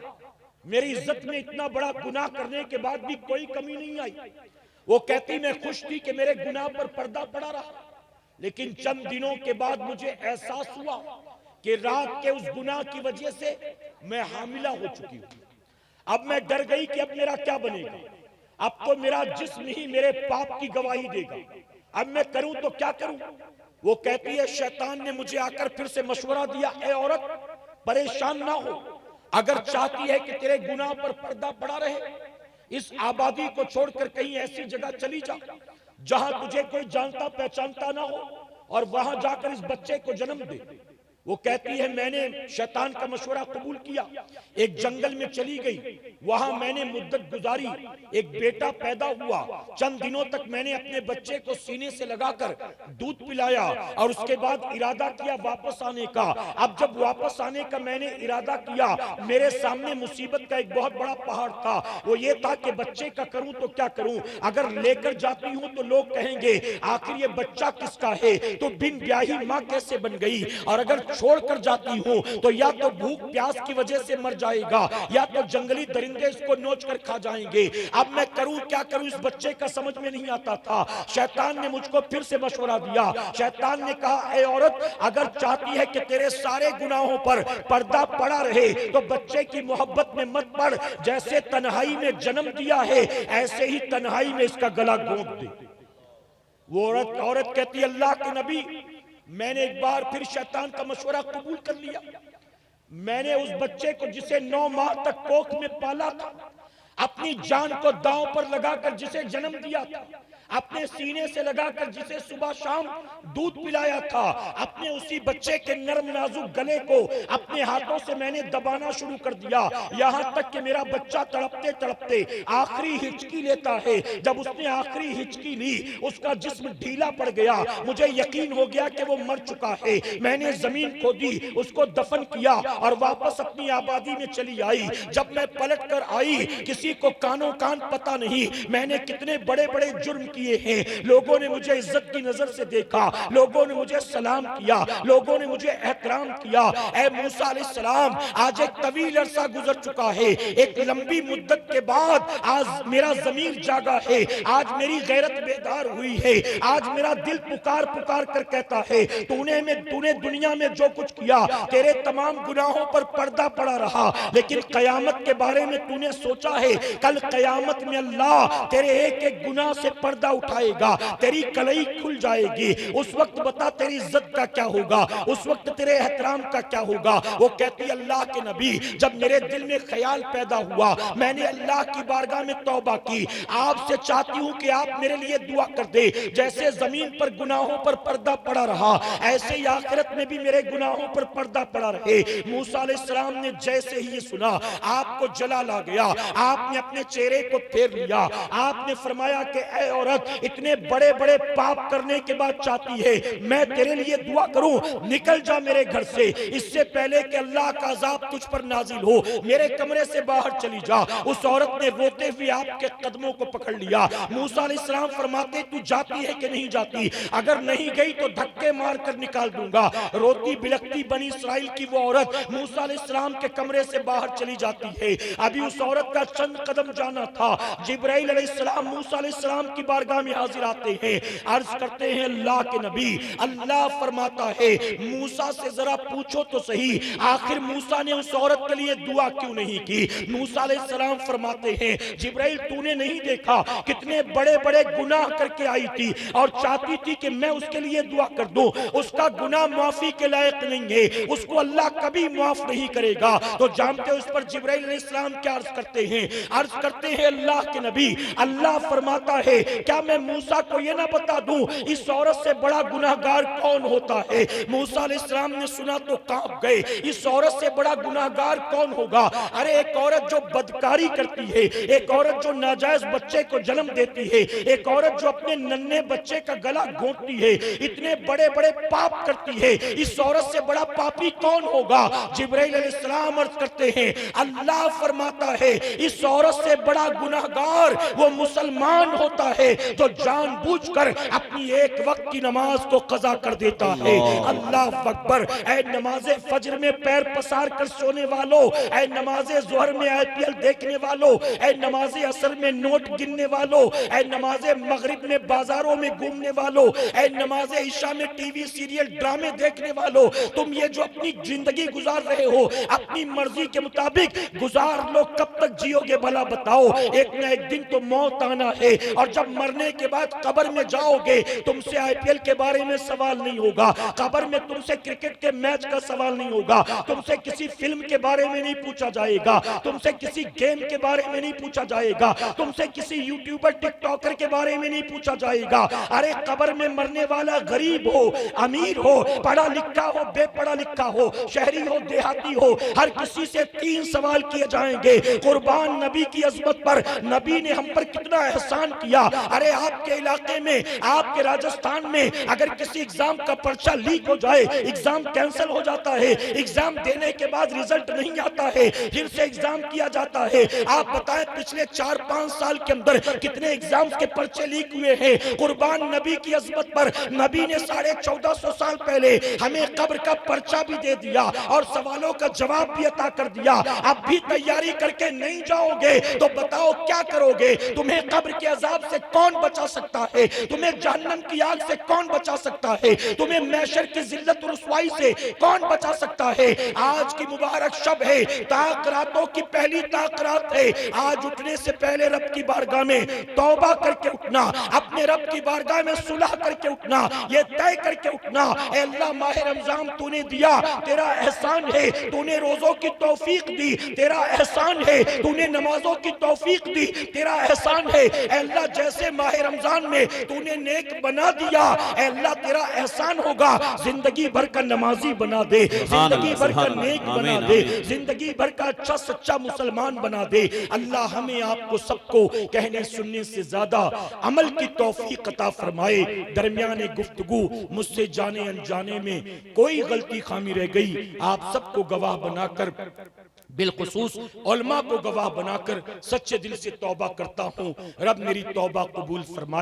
मेरी इज्जत में इतना बड़ा गुनाह करने के बाद भी कोई कमी नहीं आई। वो कहती, मैं खुश थी कि मेरे गुनाह पर पर्दा पड़ा रहा, लेकिन चंद दिनों के बाद मुझे एहसास हुआ कि रात के उस गुनाह की वजह से मैं हामिला हो चुकी हूं। अब मैं डर गई कि अब मेरा क्या बनेगा, अब तो मेरा जिस्म ही मेरे पाप की गवाही देगा, अब मैं करूं तो क्या करूं। वो कहती है, शैतान ने मुझे आकर फिर से मशवरा दिया, ए औरत परेशान ना हो, अगर चाहती है कि तेरे गुनाह पर पर्दा पड़ा रहे, इस आबादी को छोड़कर कहीं ऐसी जगह चली जा जहां तुझे कोई जानता पहचानता ना हो और वहां जाकर इस बच्चे को जन्म दे। वो कहती है मैंने शैतान का मशवरा कबूल किया, एक जंगल में चली गई, वहां मैंने मुद्दत गुजारी, एक बेटा पैदा हुआ, चंद दिनों तक मैंने अपने बच्चे को सीने से लगाकर दूध पिलाया और उसके बाद इरादा किया वापस आने का। अब जब वापस आने का मैंने इरादा किया, मेरे सामने मुसीबत का एक बहुत बड़ा पहाड़ था। वो ये था कि बच्चे का करूं तो क्या करूं, अगर लेकर जाती हूं तो लोग कहेंगे आखिर ये बच्चा किसका है, तो बिन ब्याही मां कैसे बन गई, और अगर छोड़कर जाती हूं तो या तो भूख प्यास की वजह से मर जाएगा या तो जंगली दरिंदे इसको नोच कर खा जाएंगे। अब मैं करूं क्या करूं, इस बच्चे का समझ में नहीं आता था। शैतान ने मुझको फिर से मशवरा दिया। शैतान ने कहा ए औरत, अगर चाहती है कि तेरे सारे गुनाहों पर पर्दा पड़ा रहे तो बच्चे की मोहब्बत में मत पड़, जैसे तन्हाई में जन्म दिया है ऐसे ही तन्हाई में इसका गला घोंट दे। वो औरत कहती है अल्लाह के नबी, मैंने एक बार फिर शैतान का मशवरा कबूल कर लिया। मैंने उस बच्चे को जिसे 9 माह तक कोख में पाला था, अपनी जान को दांव पर लगाकर जिसे जन्म दिया था, अपने सीने से लगाकर जिसे सुबह शाम दूध पिलाया था, अपने उसी बच्चे के नरम नाजुक गले को अपने हाथों से मैंने दबाना शुरू कर दिया, यहां तक कि मेरा बच्चा तड़पते तड़पते आखिरी हिचकी लेता है। जब उसने आखिरी हिचकी ली, उसका जिस्म ढीला पड़ गया, मुझे यकीन हो गया कि वो मर चुका है। मैंने जमीन खोदी, उसको दफन किया और वापस अपनी आबादी में चली आई। जब मैं पलट कर आई, किसी को कानों कान पता नहीं मैंने कितने बड़े बड़े जुर्म किए हैं। लोगों ने मुझे इज्जत की नजर से देखा, लोगों ने मुझे सलाम किया, लोगों ने मुझे एहतराम किया। ऐ मूसा अलैहिस्सलाम, आज एक तवील अरसा गुजर चुका है, एक लंबी मुद्दत के बाद आज मेरा ज़मीर जागा है, आज मेरी गैरत बेदार हुई है, आज मेरा दिल पुकार पुकार कर कहता है तूने दुनिया में जो कुछ किया, तेरे तमाम गुनाहों पर पर्दा पड़ा रहा, लेकिन कयामत के बारे में तूने सोचा है? कल कयामत में अल्लाह तेरे एक एक गुनाह से पर्दा उठाएगा, तेरी कलई खुल जाएगी। उस वक्त बता तेरी इज्जत का क्या होगा, उस वक्त तेरे एहतराम का क्या होगा। वो कहती अल्लाह के नबी, जब मेरे दिल में ख्याल पैदा हुआ, मैंने अल्लाह की बारगाह में तौबा की, आपसे चाहती हूं कि आप मेरे लिए दुआ कर दे। जैसे जमीन पर गुनाहों पर पर्दा पड़ा रहा, ऐसे ही आखिरत में भी मेरे गुनाहों पर पर्दा पड़ा रहे। मूसा अलैहिस्सलाम ने जैसे ही ये सुना, आपको जलाल आ गया, आपने अपने चेहरे को फेर लिया, आपने फरमाया कि ऐ औरत, इतने बड़े बड़े पाप करने के बाद चाहती है मैं तेरे लिए दुआ करूं, निकल जा मेरे घर से, इससे पहले कि अल्लाह का अजाब तुझ पर नाजिल हो, मेरे कमरे से बाहर चली जा। उस औरत ने रोते हुए आपके कदमों को पकड़ लिया। मूसा अलैहिस्सलाम फरमाते तू जाती है कि नहीं जाती? अगर नहीं गई तो धक्के मार कर निकाल दूंगा। रोती बिलखती बनी इस्राइल की वो औरत मूसा अलैहिस्सलाम के कमरे से बाहर चली जाती है। अभी उस औरत का चंद कदम जाना था, जिब्राइल अलैहिस्सलाम मूसा अलैहिस्सलाम की बारगाह में हाजिर आते हैं, अर्ज करते हैं अल्लाह के नबी, अल्लाह फरमाता है मूसा से जरा पूछो तो सही, आखिर मूसा ने उस औरत के लिए दुआ क्यों नहीं की? मूसा अलैहिस्सलाम फरमाते हैं जिब्राइल तूने नहीं देखा कितने बड़े बड़े गुनाह करके आई थी और चाहती थी कि मैं उसके लिए दुआ कर दूं, उसका गुनाह माफी के लायक नहीं है, उसको अल्लाह कभी माफ नहीं करेगा। तो जानते हो उस पर जिब्राइल अलैहिस्सलाम क्या अर्ज करते हैं? अर्ज करते हैं अल्लाह के नबी, अल्लाह फरमाता है क्या मैं मूसा को यह ना बता दूं इस औरत से बड़ा गुनाहगार कौन होता है? मूसा अलैहिस्सलाम ने सुना तो कांप गए, इस औरत से बड़ा गुनाहगार कौन होगा? अरे एक औरत जो बदकारी करती है, एक औरत जो नाजायज बच्चे को जन्म देती है, एक औरत जो अपने नन्हे बच्चे का गला घोंटती है, इतने बड़े बड़े पाप करती है, इस औरत से बड़ा पापी कौन होगा? जिब्राइल अलैहिस्सलाम अर्ज करते हैं अल्लाह फरमाता है इस औरत से बड़ा गुनाहगार वो मुसलमान होता है जो जानबूझकर अपनी एक वक्त की नमाज को कज़ा कर देता है। अल्लाह अकबर। ऐ नमाज़े फज्र में पैर पसार कर सोने वालों, ऐ नमाज़े ज़ोहर में IPL देखने वालों, ऐ नमाज़े असर में नोट गिनने वालों, ऐ नमाज़े मगरिब में बाजारों में घूमने वालों, ऐ नमाज़े इशा में टीवी सीरियल ड्रामे देखने वालों, तुम ये जो अपनी जिंदगी गुजार रहे हो अपनी मर्जी के मुताबिक गुजार लो, कब तक जियोगे भला बताओ? एक न एक दिन तो मौत आना है और जब मर मरने के बाद कब्र में जाओगे, तुमसे आईपीएल के बारे में सवाल नहीं होगा, कब्र में तुमसे क्रिकेट के मैच का सवाल नहीं होगा, तुमसे किसी फिल्म के बारे में नहीं पूछा जाएगा, तुमसे किसी गेम के बारे में नहीं पूछा जाएगा, तुमसे किसी यूट्यूबर टिकटॉकर के बारे में नहीं पूछा जाएगा। अरे कब्र में मरने वाला गरीब हो, अमीर हो, पढ़ा लिखा हो, बेपढ़ा लिखा हो, शहरी हो, देहाती हो, हर किसी से 3 सवाल किए जाएंगे। कुर्बान नबी की अजमत पर, नबी ने हम पर कितना एहसान किया। अरे आपके इलाके में, आपके राजस्थान में अगर किसी एग्जाम का पर्चा लीक हो जाए, एग्जाम कैंसिल हो जाता है, एग्जाम देने के बाद रिजल्ट नहीं आता है, फिर से एग्जाम किया जाता है। आप बताएं पिछले 4-5 साल के अंदर कितने एग्जाम्स के पर्चे लीक हुए हैं। कुर्बान नबी की अजमत पर नबी ने 1450 साल पहले हमें कब्र का पर्चा भी दे दिया और सवालों का जवाब भी अता कर दिया। अब भी तैयारी करके नहीं जाओगे तो बताओ क्या करोगे? तुम्हें कब्र के अजाब से कौन बचा सकता है? तुम्हें जहन्नम की आग से कौन बचा सकता है? तुम्हें महशर की जिल्लत और रुसवाई से कौन बचा सकता है? आज की मुबारक शब है, ताक़रातों की पहली ताक़रात है। आज उठने से पहले रब की बारगाह में तौबा करके उठना, अपने रब की बारगाह में सुलह करके उठना, ये तय करके उठना, ऐ अल्लाह माह रमजान तूने दिया, तेरा एहसान है, तूने रोजों की तौफीक दी, तेरा एहसान है, तूने नमाजों की तौफीक दी, तेरा एहसान है। ऐ अल्लाह जैसे माह रमजान में तूने नेक बना दिया, ऐ अल्लाह तेरा एहसान होगा, जिंदगी भर का नमाजी बना दे, जिंदगी भर का नेक बना दे, जिंदगी भर का अच्छा सच्चा मुसलमान बना दे। अल्लाह हमें आपको सबको कहने सुनने से ज्यादा अमल की तौफीक अता फरमाए। दरमियाने गुफ्तगू मुझसे जाने अनजाने में कोई गलती खामी रह गई, आप सबको गवाह बनाकर, बिलखुसूस उलमा को गवाह बनाकर सच्चे दिल से तौबा करता हूँ। रब मेरी तौबा कबूल फरमाए।